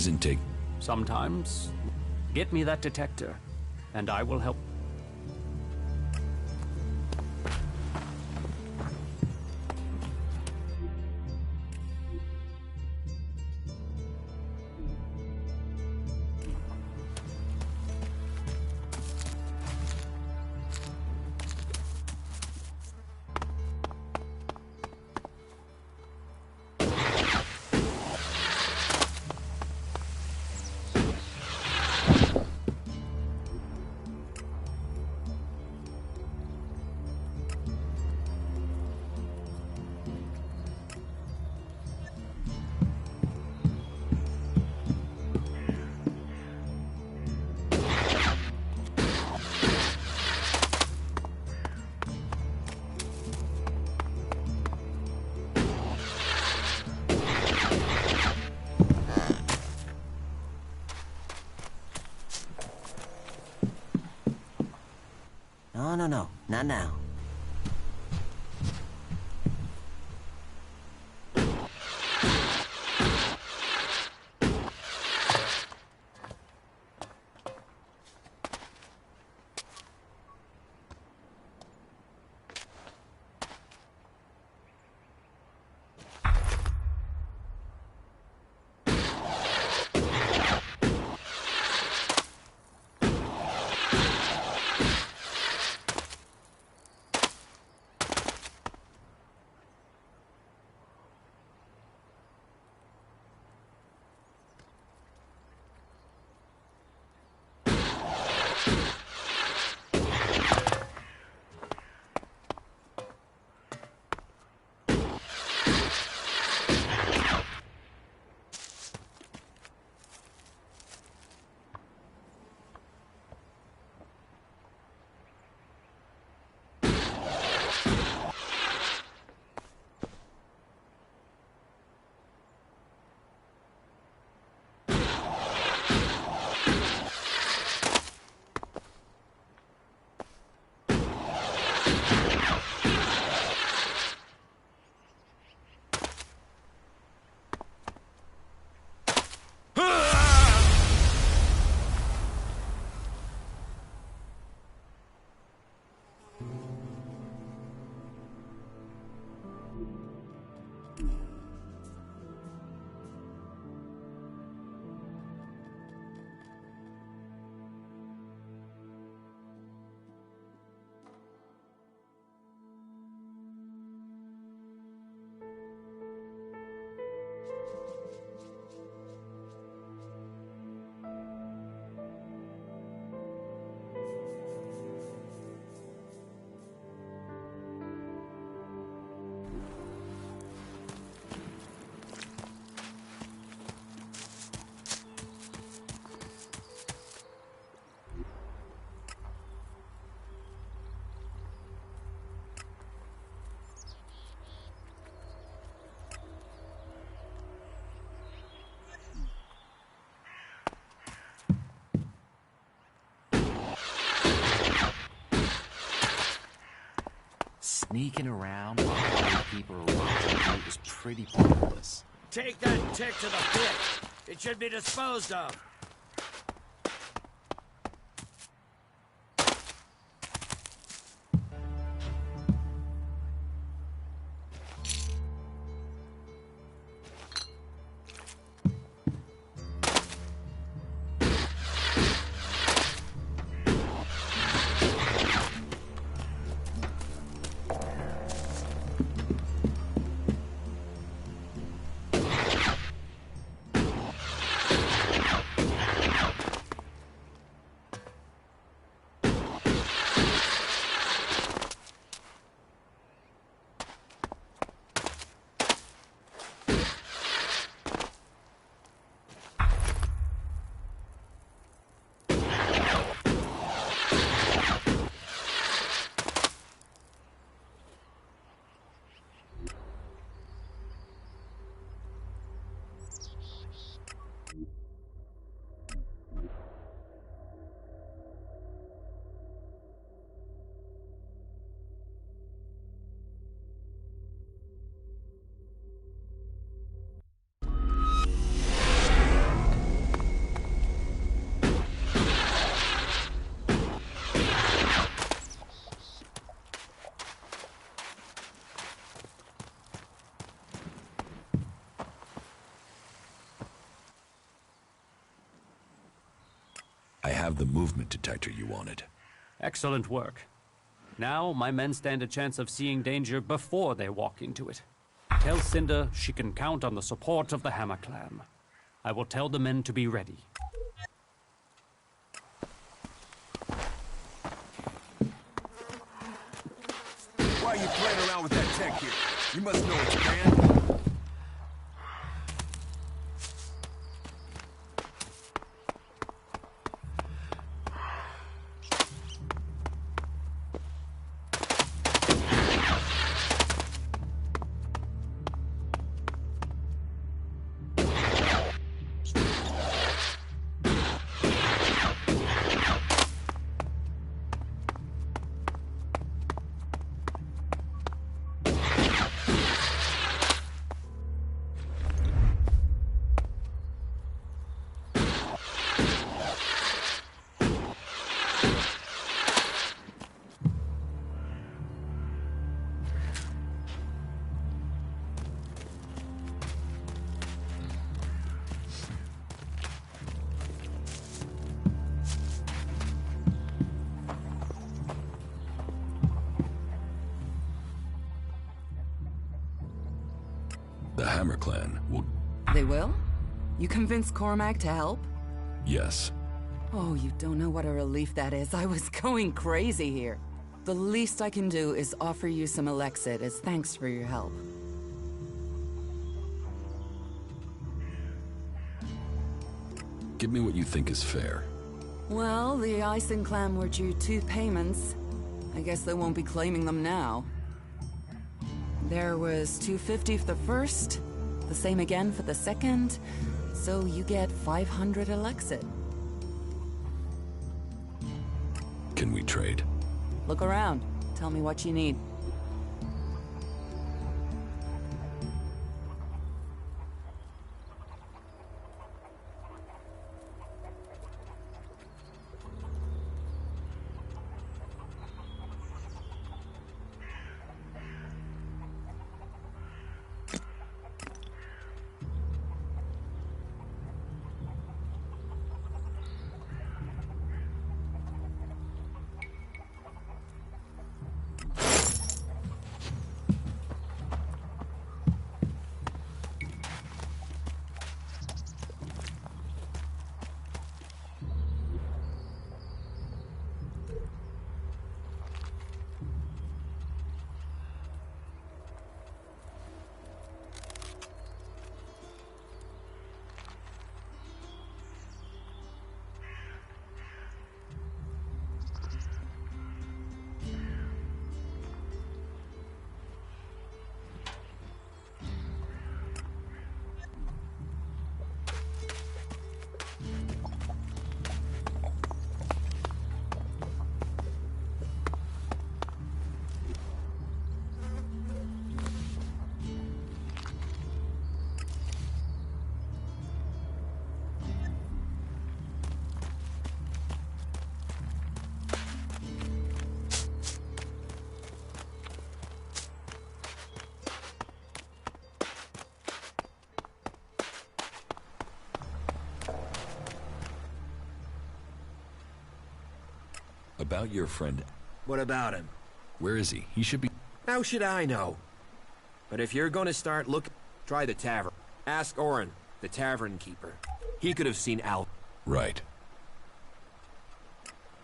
isn't take... Sometimes, get me that detector, and I will help. No, not now. Sneaking around while other people are watching you is pretty pointless. Take that tick to the pit. It should be disposed of. I have the movement detector you wanted. Excellent work. Now, my men stand a chance of seeing danger before they walk into it. Tell Cinder she can count on the support of the Hammer Clan. I will tell the men to be ready. Why are you playing around with that tech here? You must know it's banned. The Hammer Clan will... They will? You convinced Cormac to help? Yes. Oh, you don't know what a relief that is. I was going crazy here. The least I can do is offer you some Elexit as thanks for your help. Give me what you think is fair. Well, the Ison clan were due 2 payments. I guess they won't be claiming them now. There was 250 for the first, the same again for the second, so you get 500 Elexit. Can we trade? Look around. Tell me what you need. About your friend... What about him? Where is he? He should be... How should I know? But if you're gonna start looking, try the tavern. Ask Orin, the tavern keeper. He could have seen Right.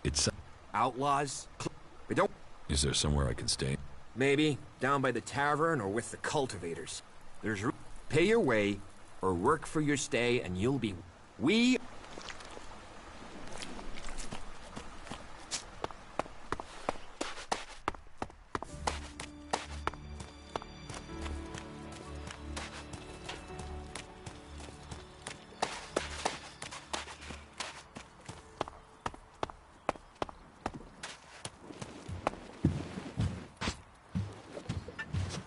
It's... outlaws. But don't... Is there somewhere I can stay? Maybe down by the tavern or with the cultivators. There's pay your way or work for your stay and you'll be... We...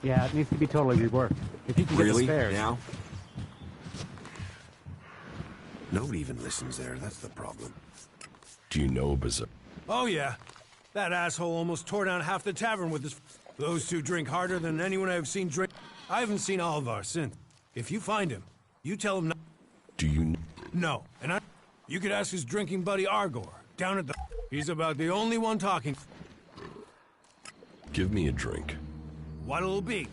Yeah, it needs to be totally reworked. If you can get the spares. Now? Nobody even listens there, that's the problem. Do you know Berserk? Oh yeah. That asshole almost tore down half the tavern with his... Those two drink harder than anyone I've seen drink. I haven't seen Alvar since. If you find him, you tell him not... Do you... No, and You could ask his drinking buddy Argor, down at the... He's about the only one talking. Give me a drink. What'll it be?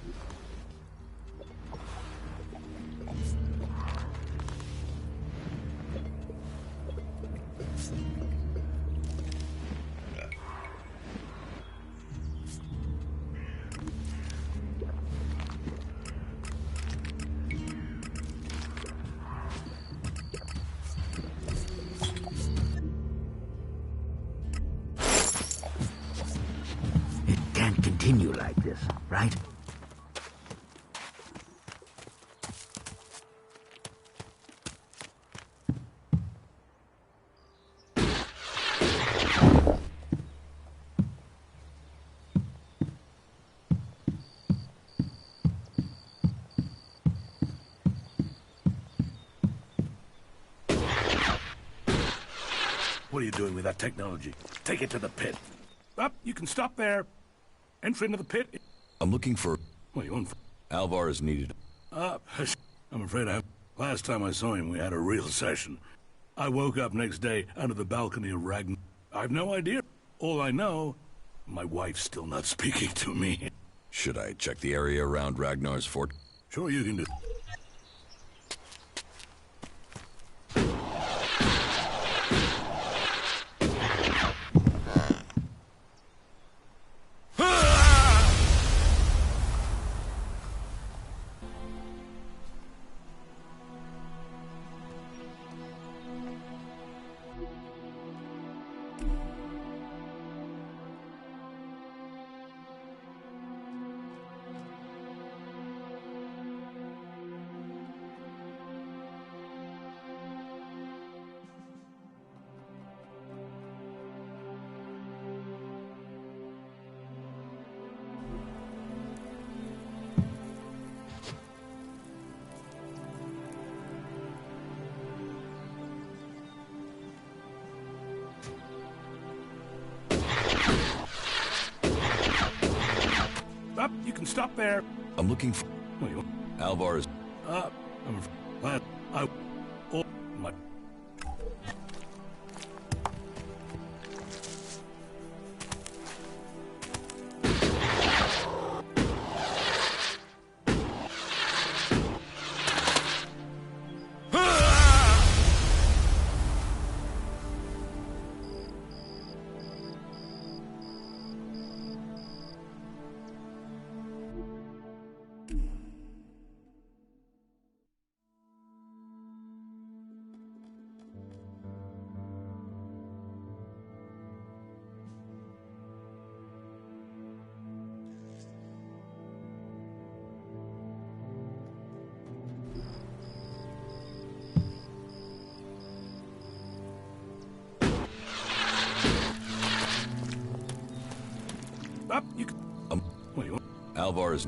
It can't continue like this, right? What are you doing with that technology? Take it to the pit. Up, you can stop there. Entry into the pit. I'm looking for... What are you on for? Alvar is needed. I'm afraid last time I saw him, we had a real session. I woke up next day under the balcony of Ragnar. I've no idea. All I know, my wife's still not speaking to me. Should I check the area around Ragnar's fort? Sure you can do. Up, you can stop there. I'm looking for... What are you on? Alvar is... Up. I'm glad my... Up, you can... What are you on? Alvar is...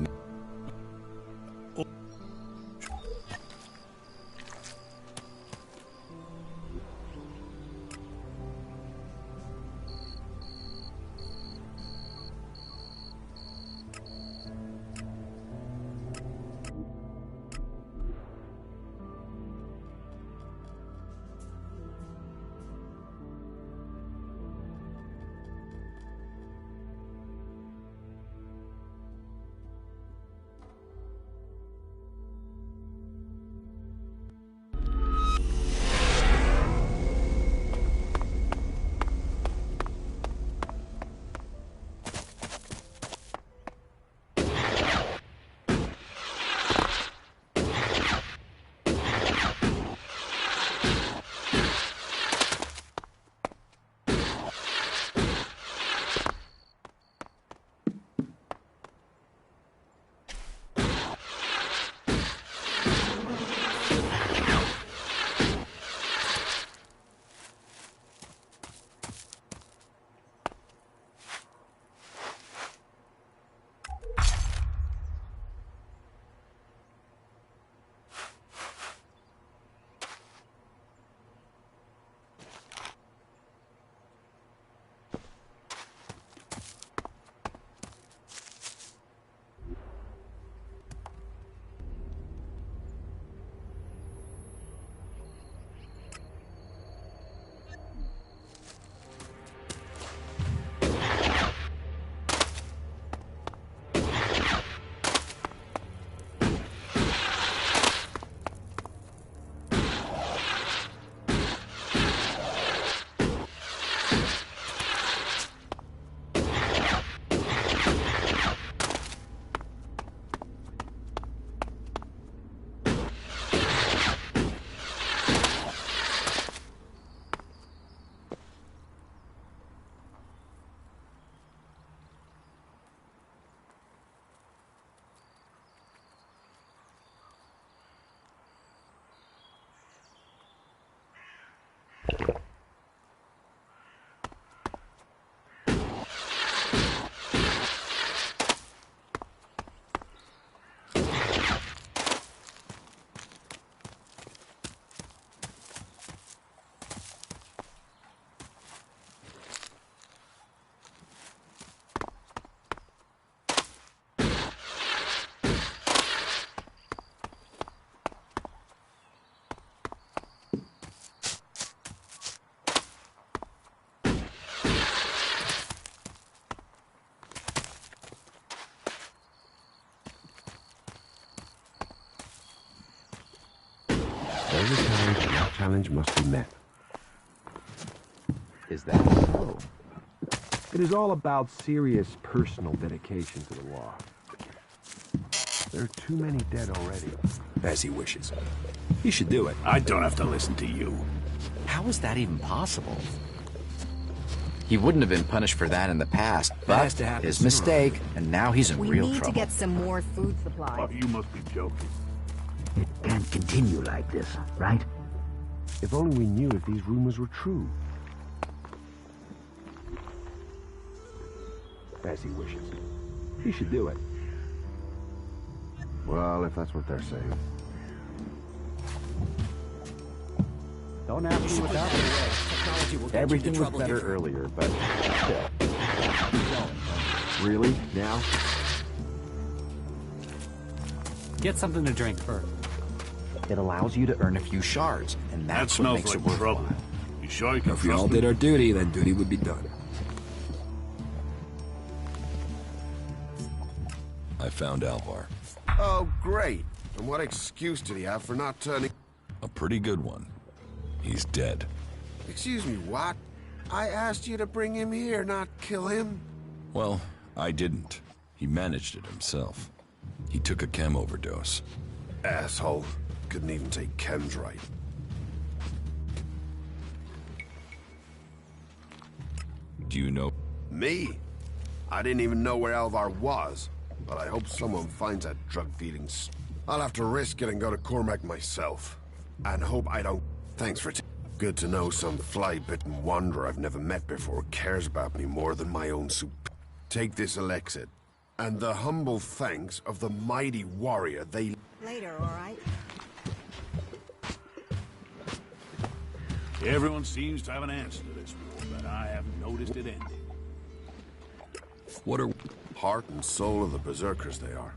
challenge must be met. Is that so? It is all about serious personal dedication to the law. There are too many dead already. As he wishes. He should do it. I don't have to listen to you. How is that even possible? He wouldn't have been punished for that in the past, but his mistake, and now he's in real trouble. We need to get some more food supplies. Oh, you must be joking. It can't continue like this, right? If only we knew if these rumors were true. As he wishes. He should do it. Well, if that's what they're saying. Don't ask me without me. Everything was better earlier, but still. Really? Now? Get something to drink first. It allows you to earn a few shards, and that's what makes it worthwhile. Trouble. You sure you can If we all did our duty, then duty would be done. I found Alvar. Oh, great. And what excuse did he have for not turning... A pretty good one. He's dead. Excuse me, what? I asked you to bring him here, not kill him. Well, I didn't. He managed it himself. He took a chem overdose. Asshole. Couldn't even take chems right. Do you know? Me? I didn't even know where Alvar was. But I hope someone finds that drug-dealing I'll have to risk it and go to Cormac myself. And hope I don't... Thanks for... Good to know some fly-bitten wanderer I've never met before cares about me more than my own soup. Take this Elexion. And the humble thanks of the mighty warrior they... Later, all right? Everyone seems to have an answer to this war, but I haven't noticed it ending. What are... Heart and soul of the berserkers they are.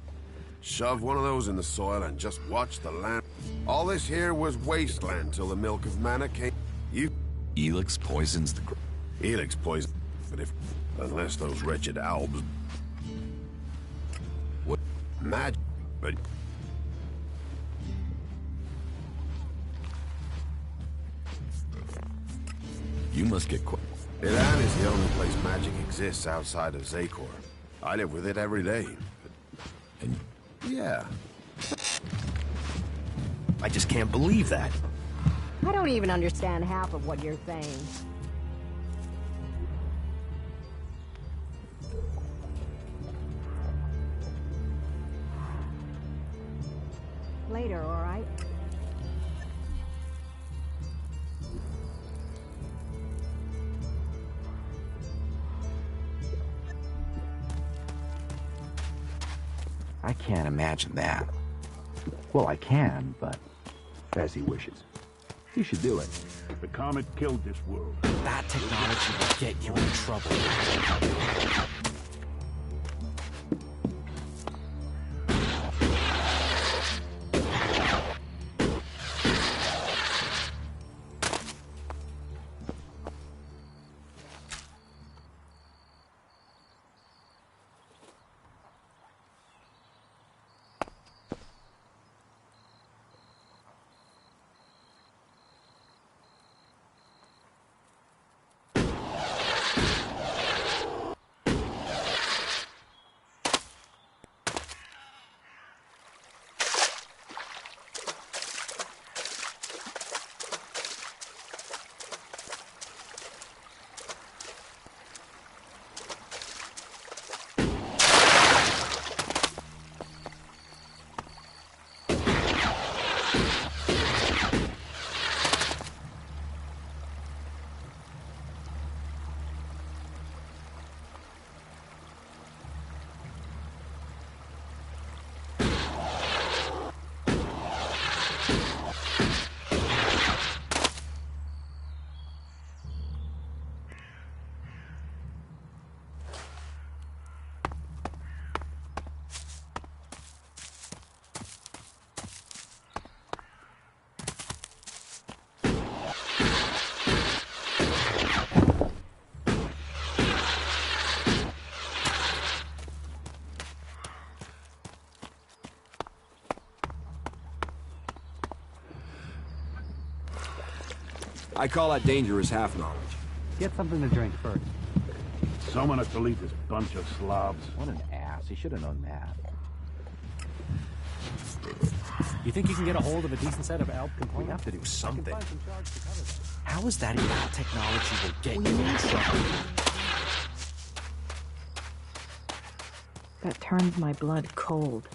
Shove one of those in the soil and just watch the land. All this here was wasteland till the milk of mana came. Elix poisons the... Elix poison. But if... Unless those wretched albs... What? Magic. But... You must get Iran is the only place magic exists outside of Zakor. I live with it every day. And... Yeah. I just can't believe that. I don't even understand half of what you're saying. Later, all right? I can't imagine that. Well, I can, but as he wishes. He should do it. The comet killed this world. That technology will get you in trouble. I call that dangerous half-knowledge. Get something to drink first. Summon us to lead this bunch of slobs. What an ass. He should have known that. You think you can get a hold of a decent set of ALP components? We have to do something. How is that even technology will get you in trouble? That turns my blood cold.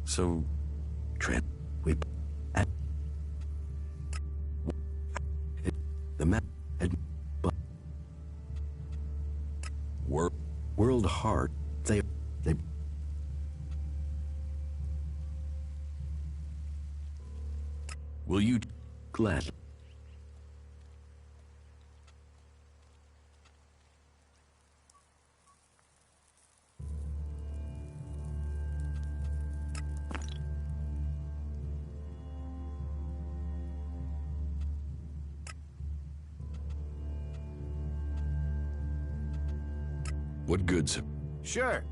So... The map World Heart, they... Will you... Glad. What good's... Sure.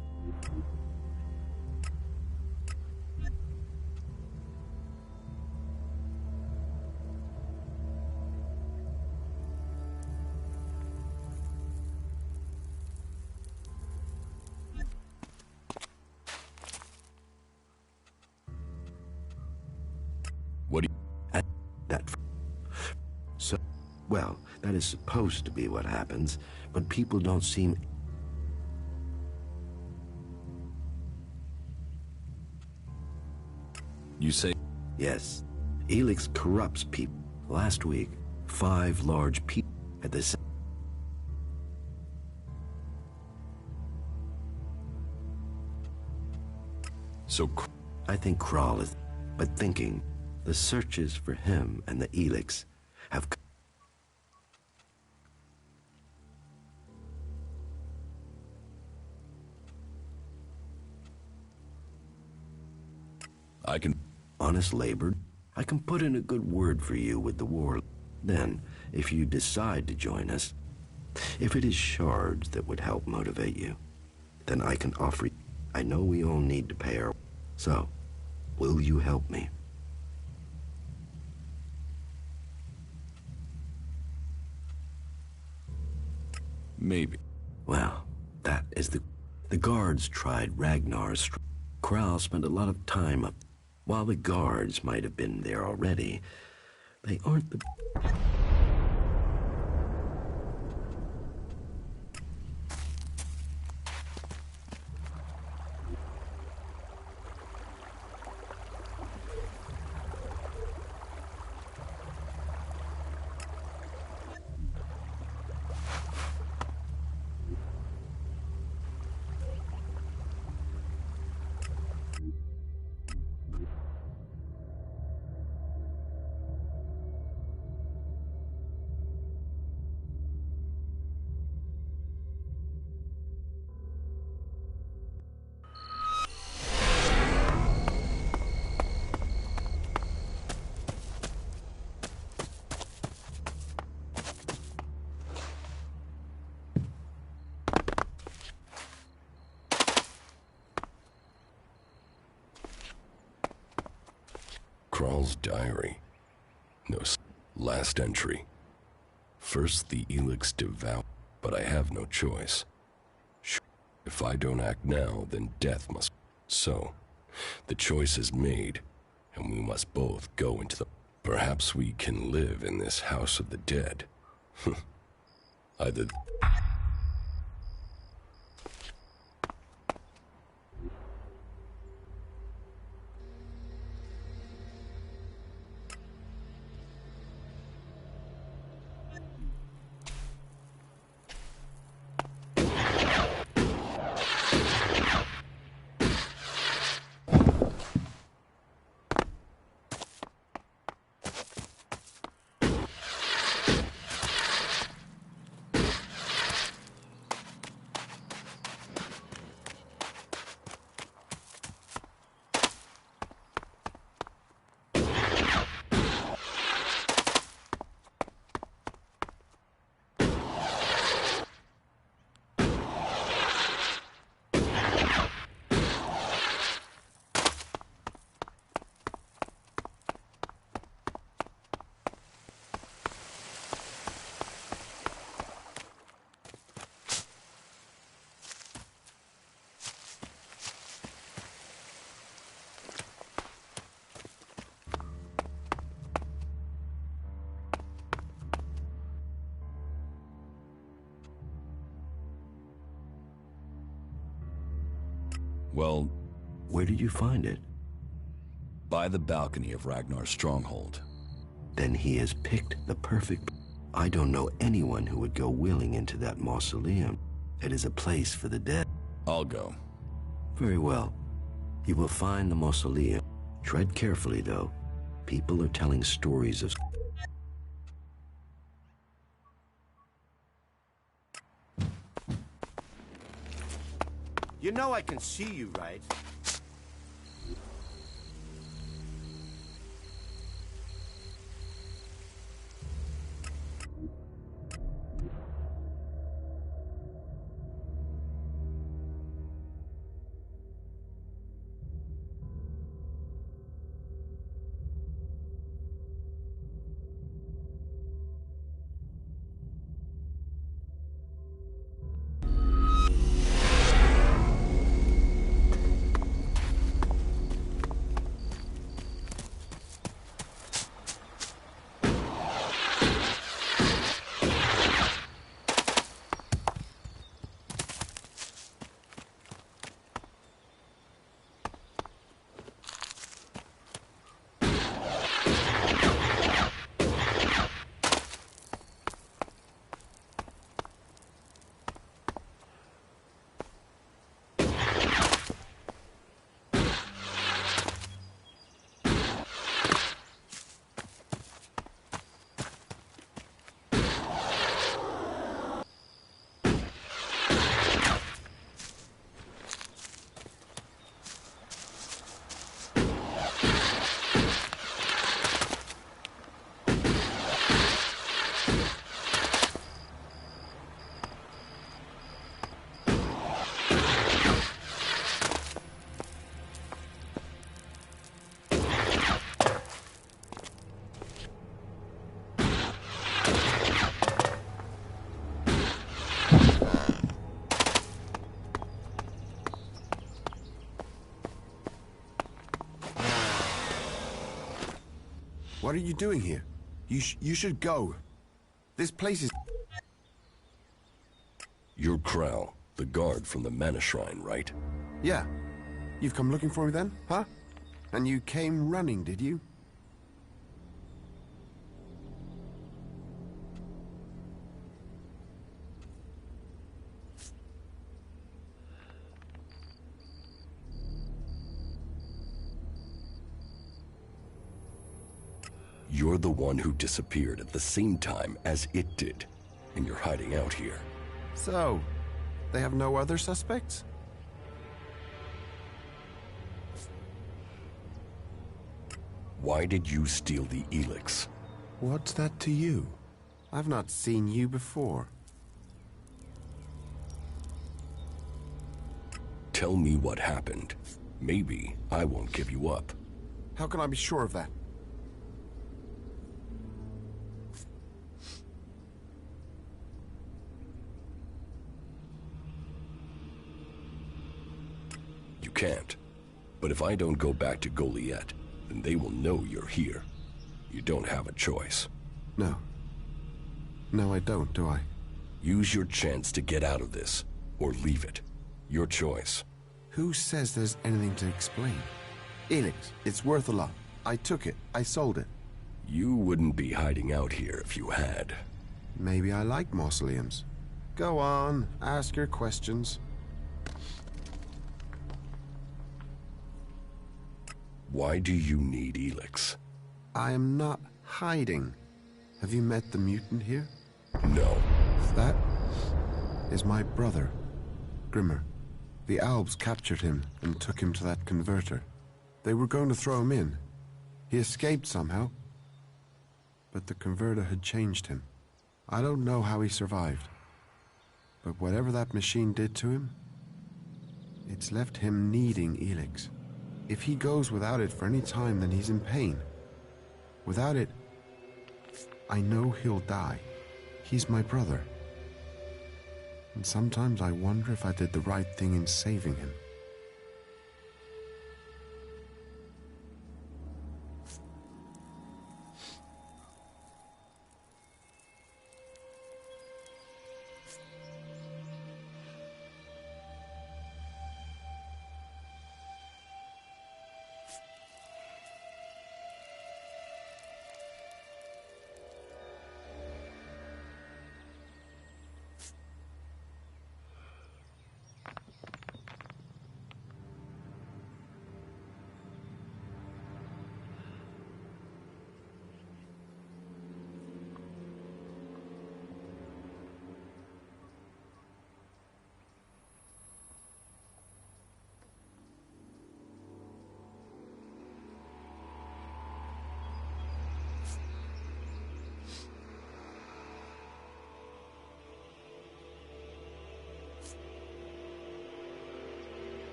What do you... That... So, well, that is supposed to be what happens, but people don't seem... You say... Yes. Elix corrupts people. Last week, 5 large people at the same... So... I think Kral is... But thinking, the searches for him and the Elix have... I can... Honest labor, I can put in a good word for you with the war. Then, if you decide to join us, if it is shards that would help motivate you, then I can offer you. I know we all need to pay our... So, will you help me? Maybe. Well, that is the guards tried Ragnar's... Kral spent a lot of time up. While the guards might have been there already, They aren't the... Kral's diary. No, last entry. First the Elix devout, but I have no choice. If I don't act now, then death must. So, the choice is made, and we must both go into the... Perhaps we can live in this house of the dead. Either... Well... Where did you find it? By the balcony of Ragnar's stronghold. Then he has picked the perfect... I don't know anyone who would go willing into that mausoleum. It is a place for the dead. I'll go. Very well. You will find the mausoleum. Tread carefully, though. People are telling stories of... You know I can see you, right? What are you doing here? You should go. This place is... You're Krell, the guard from the Mana Shrine, right? Yeah. You've come looking for me then, huh? And you came running, did you? You're the one who disappeared at the same time as it did, and you're hiding out here. So, they have no other suspects? Why did you steal the Elix? What's that to you? I've not seen you before. Tell me what happened. Maybe I won't give you up. How can I be sure of that? You can't. But if I don't go back to Goliath, then they will know you're here. You don't have a choice. No. No, I don't, do I? Use your chance to get out of this, or leave it. Your choice. Who says there's anything to explain? Elix, it's worth a lot. I took it. I sold it. You wouldn't be hiding out here if you had. Maybe I like mausoleums. Go on, ask your questions. Why do you need Elix? I am not hiding. Have you met the mutant here? No. That is my brother, Grimmer. The Albs captured him and took him to that converter. They were going to throw him in. He escaped somehow. But the converter had changed him. I don't know how he survived. But whatever that machine did to him, it's left him needing Elix. If he goes without it for any time, then he's in pain. Without it, I know he'll die. He's my brother. And sometimes I wonder if I did the right thing in saving him.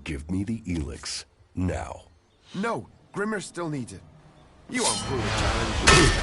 Give me the Elix, now. No, Grimmer still needs it. You won't prove a challenge.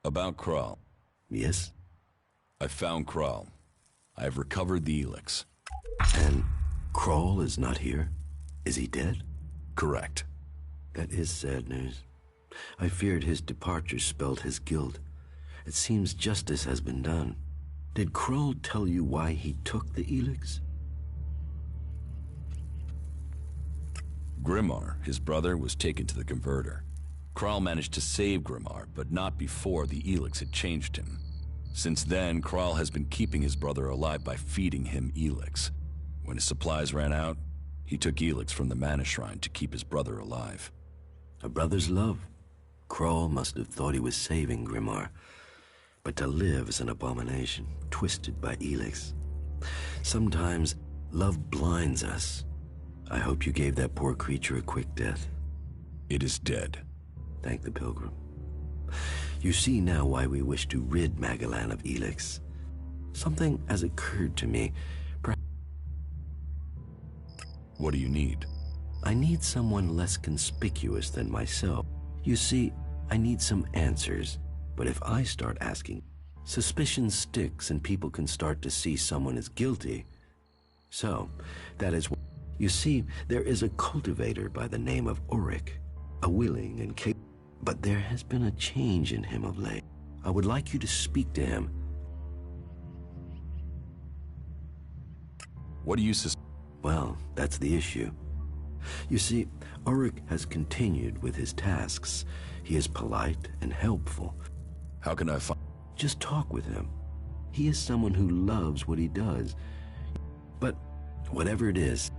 About Kral. Yes? I found Kral. I have recovered the Elix. And Kroll is not here? Is he dead? Correct. That is sad news. I feared his departure spelled his guilt. It seems justice has been done. Did Kroll tell you why he took the Elix? Grimar, his brother, was taken to the converter. Kral managed to save Grimar, but not before the Elix had changed him. Since then, Kral has been keeping his brother alive by feeding him Elix. When his supplies ran out, he took Elix from the Mana Shrine to keep his brother alive. A brother's love. Kroll must have thought he was saving Grimar. But to live is an abomination, twisted by Elix. Sometimes love blinds us. I hope you gave that poor creature a quick death. It is dead. Thank the Pilgrim. You see now why we wish to rid Magalan of Elix. Something has occurred to me. What do you need? I need someone less conspicuous than myself. You see, I need some answers. But if I start asking, suspicion sticks and people can start to see someone as guilty. So, that is what... You see, there is a cultivator by the name of Ulrich, a willing and capable... But there has been a change in him of late. I would like you to speak to him. What do you suspect? Well, that's the issue. You see, Ulrich has continued with his tasks. He is polite and helpful. How can I find... Just talk with him. He is someone who loves what he does. But whatever it is...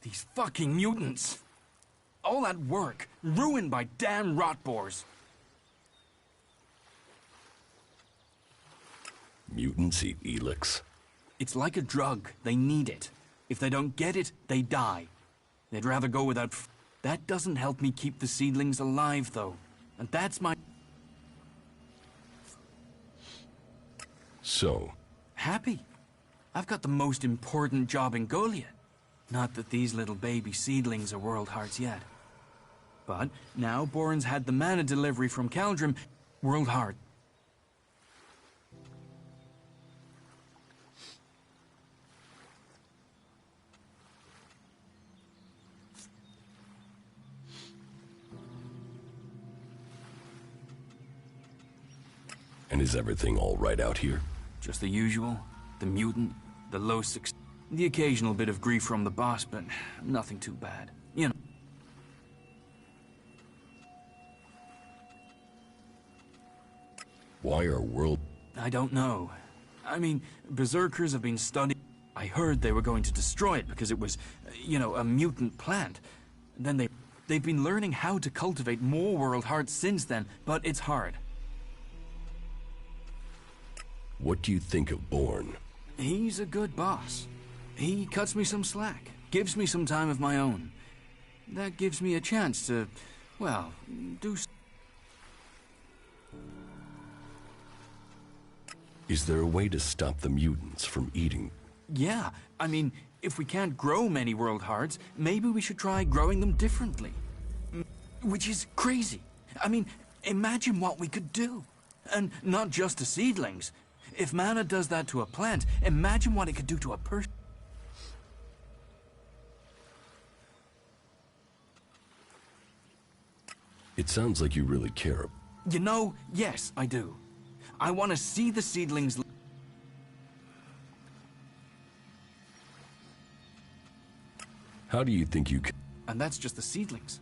These fucking mutants! All that work, ruined by damn rotboars. Mutants eat Elix. It's like a drug. They need it. If they don't get it, they die. They'd rather go without That doesn't help me keep the seedlings alive, though. And that's my... So? Happy. I've got the most important job in Golia. Not that these little baby seedlings are world hearts yet. But now Boren's had the mana delivery from Kaldrim, world heart. And is everything all right out here? Just the usual. The mutant, the low success, the occasional bit of grief from the boss, but nothing too bad. You know. Why are world... I don't know. I mean, Berserkers have been studying... I heard they were going to destroy it because it was, you know, a mutant plant. And then they've been learning how to cultivate more world hearts since then, but it's hard. What do you think of Born? He's a good boss. He cuts me some slack, gives me some time of my own. That gives me a chance to, well, do... Is there a way to stop the mutants from eating? Yeah, I mean, if we can't grow many world hearts, maybe we should try growing them differently. Which is crazy. I mean, Imagine what we could do. And not just to seedlings. If mana does that to a plant, imagine what it could do to a person. It sounds like you really care. You know, yes, I do. I want to see the seedlings. How do you think you can? And that's just the seedlings.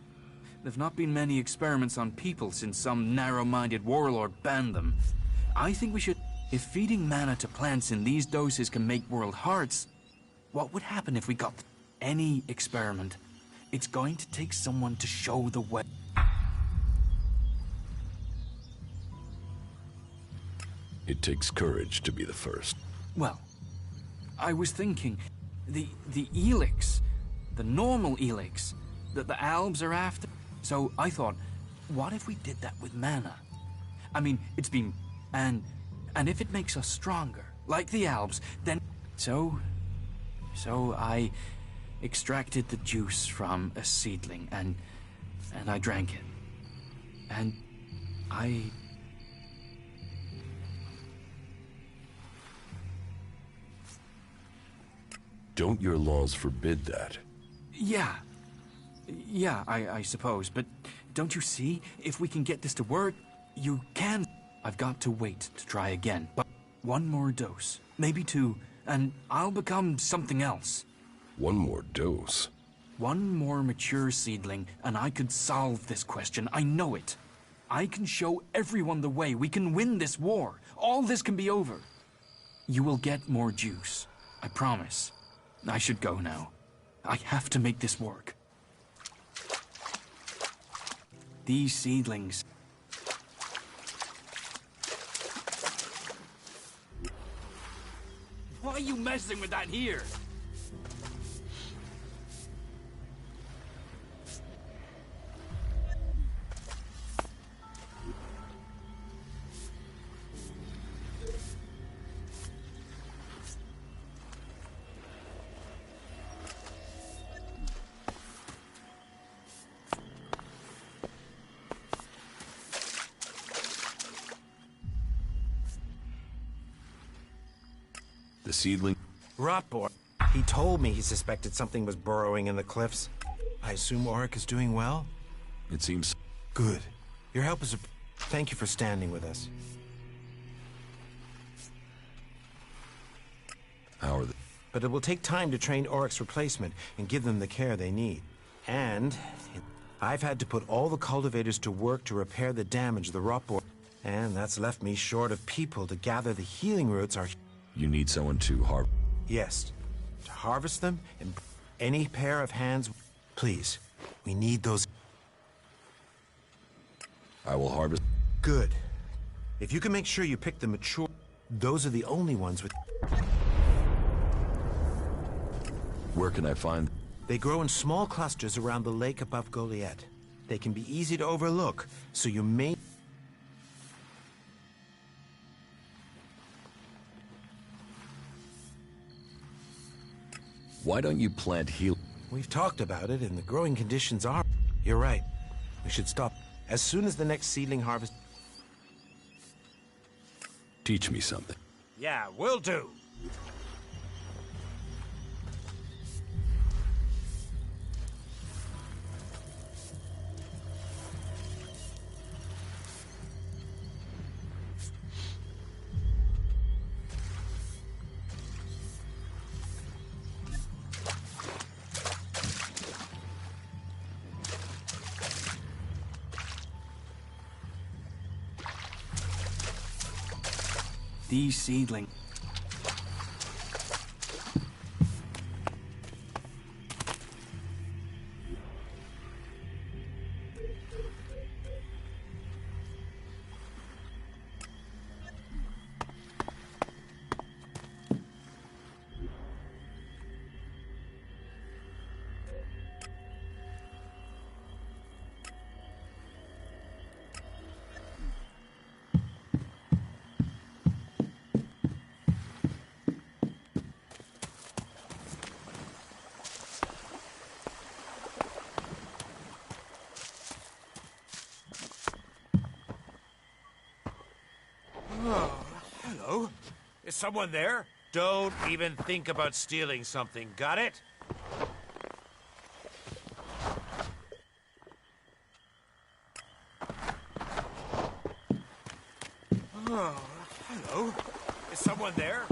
There've not been many experiments on people since some narrow-minded warlord banned them. I think we should... If feeding mana to plants in these doses can make world hearts, what would happen if we got any experiment? It's going to take someone to show the way. It takes courage to be the first. Well, I was thinking, the Elix, the normal Elix, that the Albs are after. So I thought, what if we did that with mana? I mean, it's been... And if it makes us stronger, like the Albs, then... So I extracted the juice from a seedling, and I drank it. And I... Don't your laws forbid that? Yeah, I suppose, but don't you see? If we can get this to work, you can... I've got to wait to try again, but one more dose, maybe two, and I'll become something else. One more dose? One more mature seedling, and I could solve this question. I know it. I can show everyone the way. We can win this war. All this can be over. You will get more juice. I promise. I should go now. I have to make this work. These seedlings... Why are you messing with that here? The seedling? Rotboar. He told me he suspected something was burrowing in the cliffs. I assume Auric is doing well? It seems... Good. Your help is... Thank you for standing with us. How are they? But it will take time to train Auric's replacement and give them the care they need. And... I've had to put all the cultivators to work to repair the damage the Rotboar... And that's left me short of people to gather the healing roots our... You need someone to harvest? Yes. To harvest them and any pair of hands... Please, we need those... I will harvest... Good. If you can make sure you pick the mature... Those are the only ones with... Where can I find... They grow in small clusters around the lake above Goliath. They can be easy to overlook, so you may... Why don't you plant heal... We've talked about it, and the growing conditions are... You're right. We should stop. As soon as the next seedling harvest... Teach me something. Yeah, will do. These seedlings... Oh, hello? Is someone there? Don't even think about stealing something, got it? Oh, hello? Is someone there?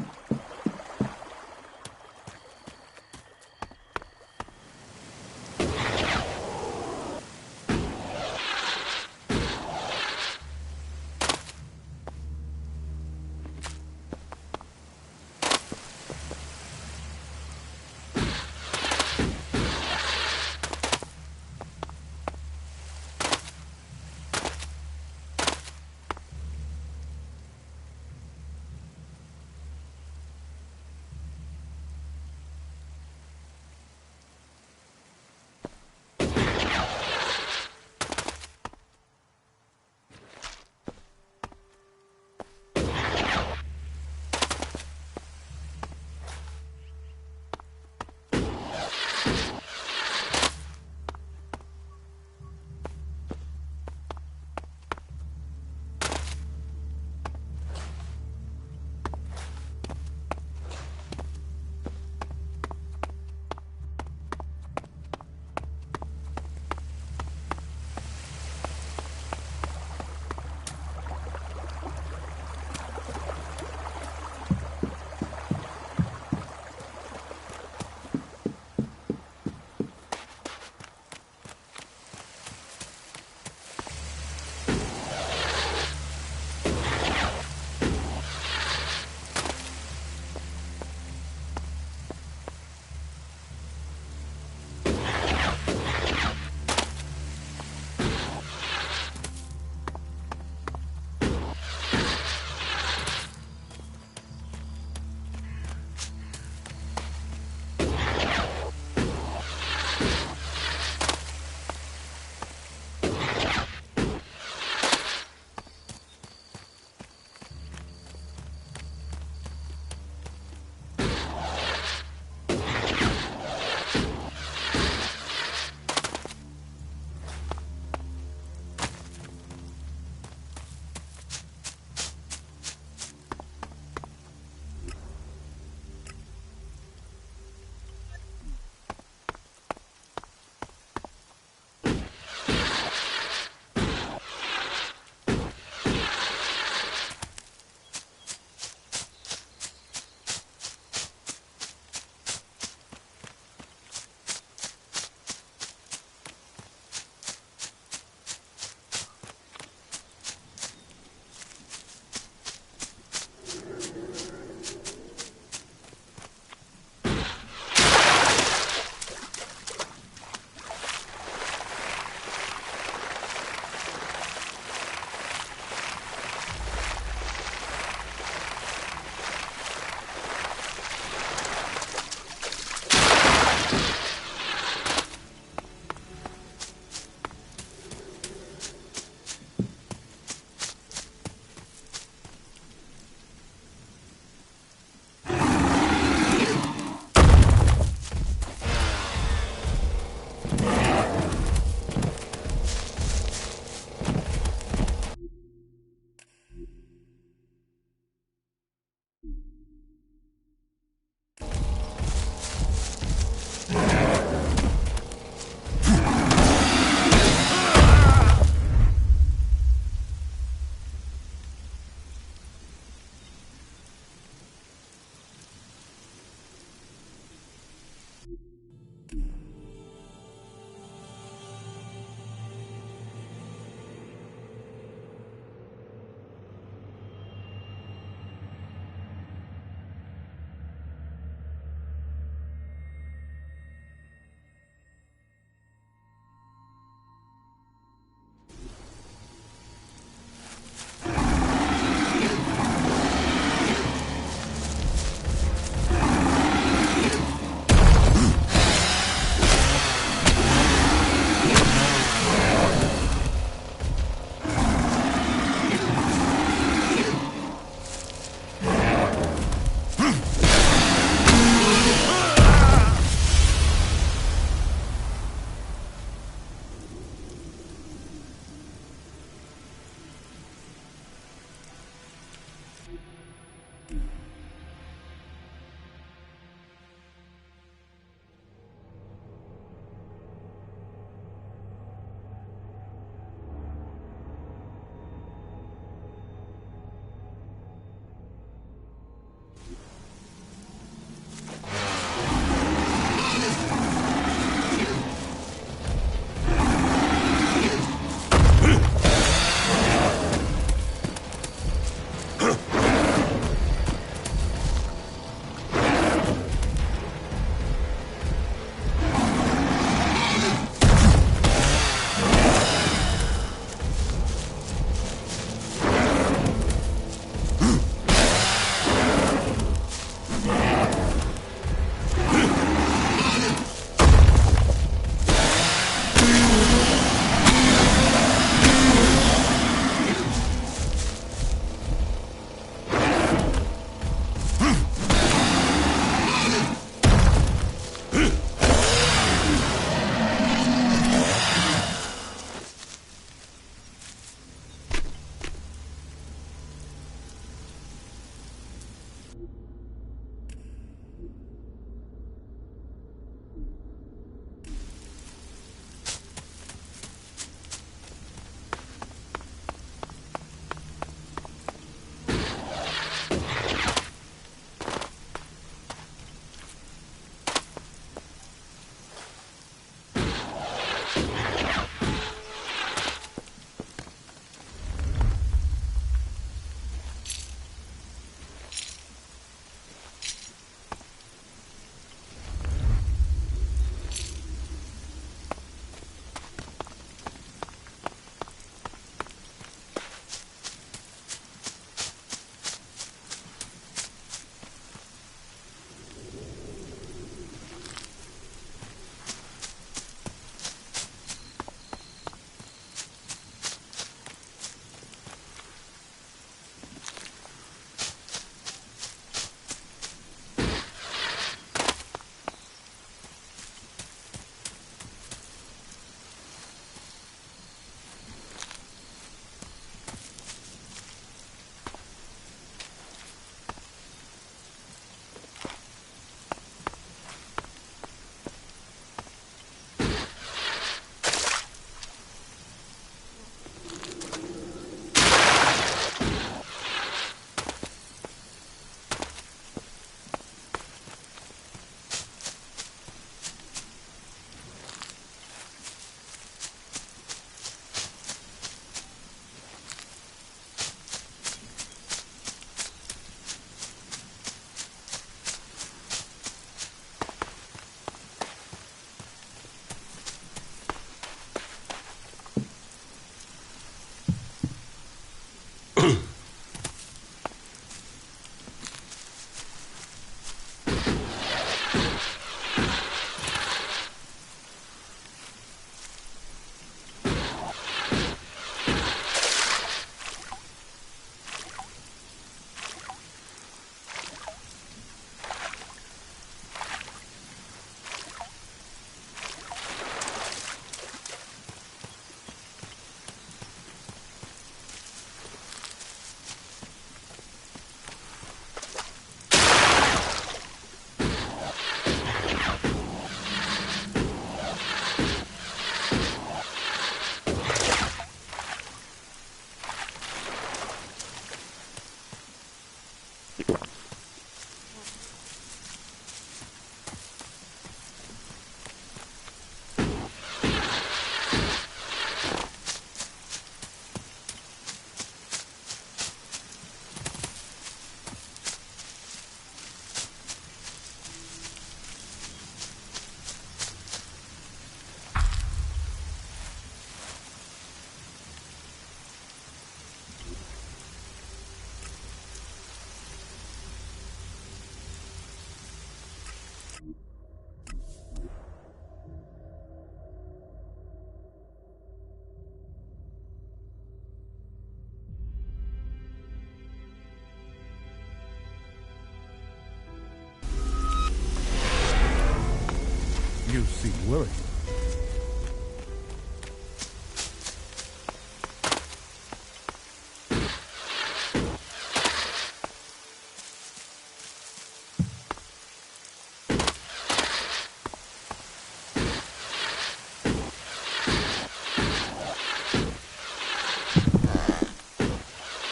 seem worried.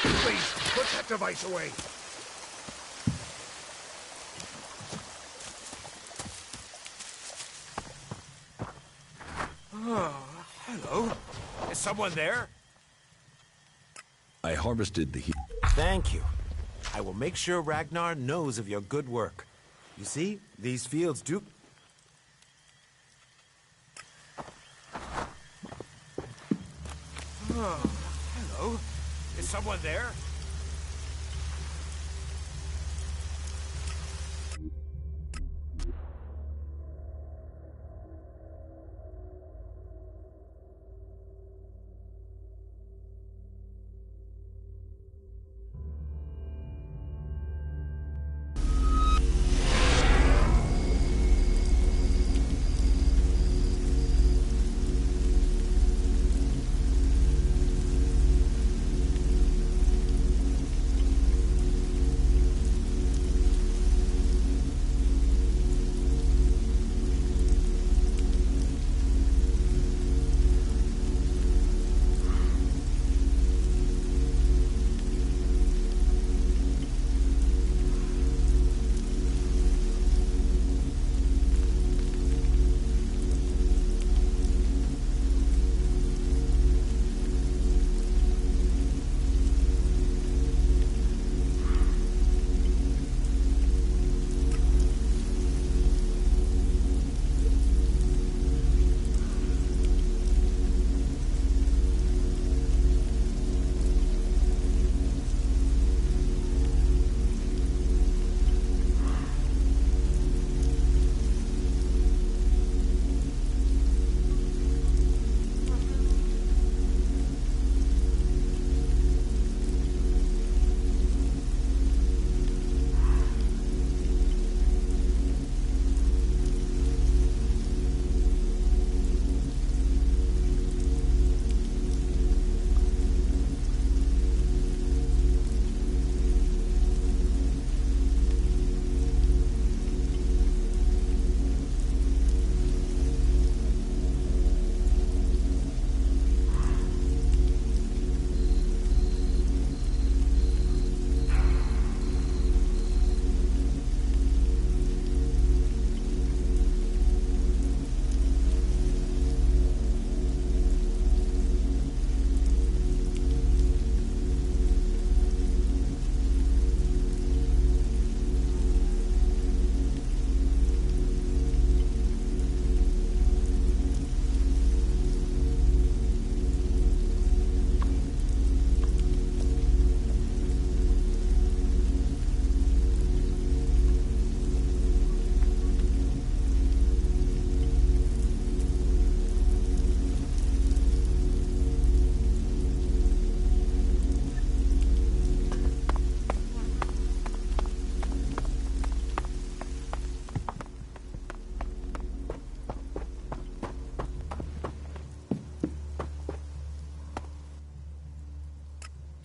Please, put that device away. Oh, hello. Is someone there? I harvested the heat. Thank you. I will make sure Ragnar knows of your good work. You see, these fields do... Oh, hello. Is someone there?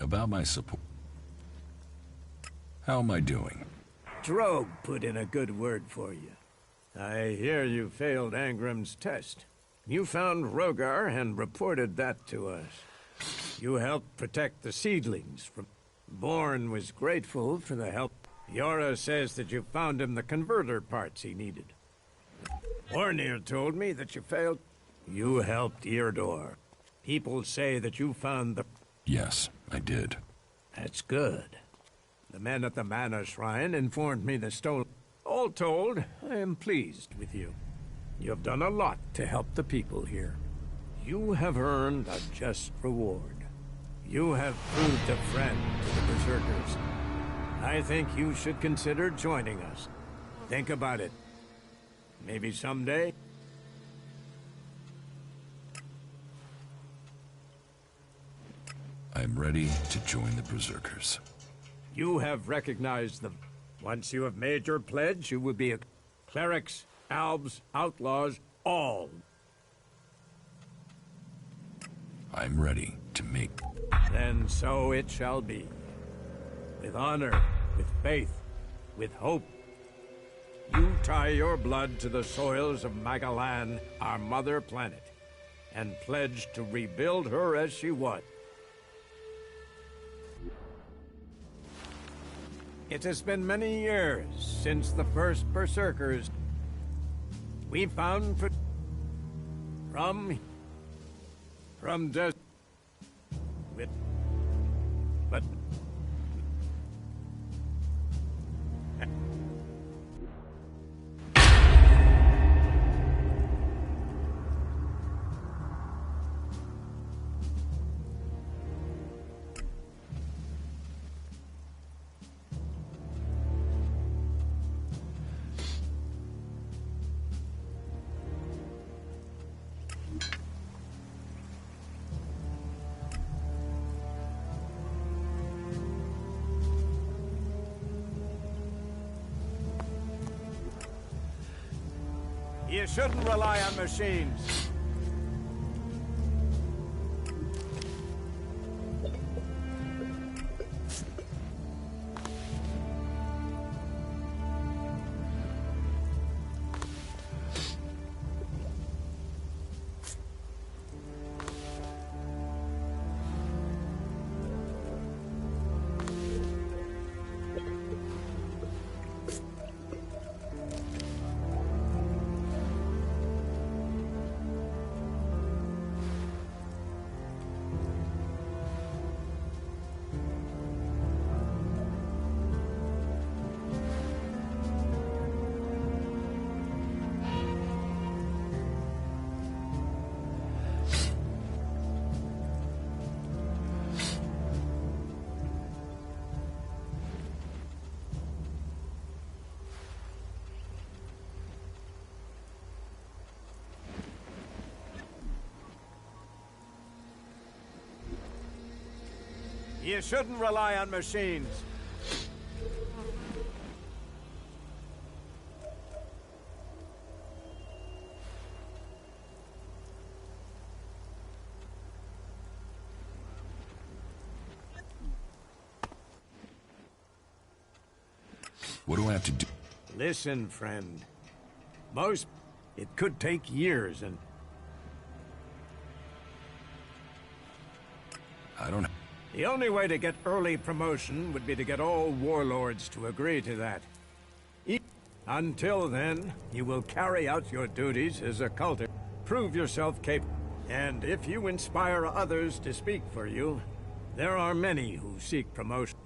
About my support. How am I doing? Drogue put in a good word for you. I hear you failed Angram's test. You found Rogar and reported that to us. You helped protect the seedlings from... Born was grateful for the help. Yora says that you found him the converter parts he needed. Ornir told me that you failed. You helped Eardor. People say that you found the... Yes, I did. That's good. The men at the Mana Shrine informed me the stolen... All told, I am pleased with you. You have done a lot to help the people here. You have earned a just reward. You have proved a friend to the Berserkers. I think you should consider joining us. Think about it. Maybe someday... I'm ready to join the Berserkers. You have recognized them. Once you have made your pledge, you will be clerics, albs, outlaws, all. I'm ready to make... Then so it shall be. With honor, with faith, with hope. You tie your blood to the soils of Magalan, our mother planet, and pledge to rebuild her as she was. It has been many years since the first Berserkers we found from desert with, but you shouldn't rely on machines. You shouldn't rely on machines. What do I have to do? Listen, friend. It could take years and... I don't... The only way to get early promotion would be to get all warlords to agree to that. Until then, you will carry out your duties as a cultist, prove yourself capable, and if you inspire others to speak for you, there are many who seek promotion.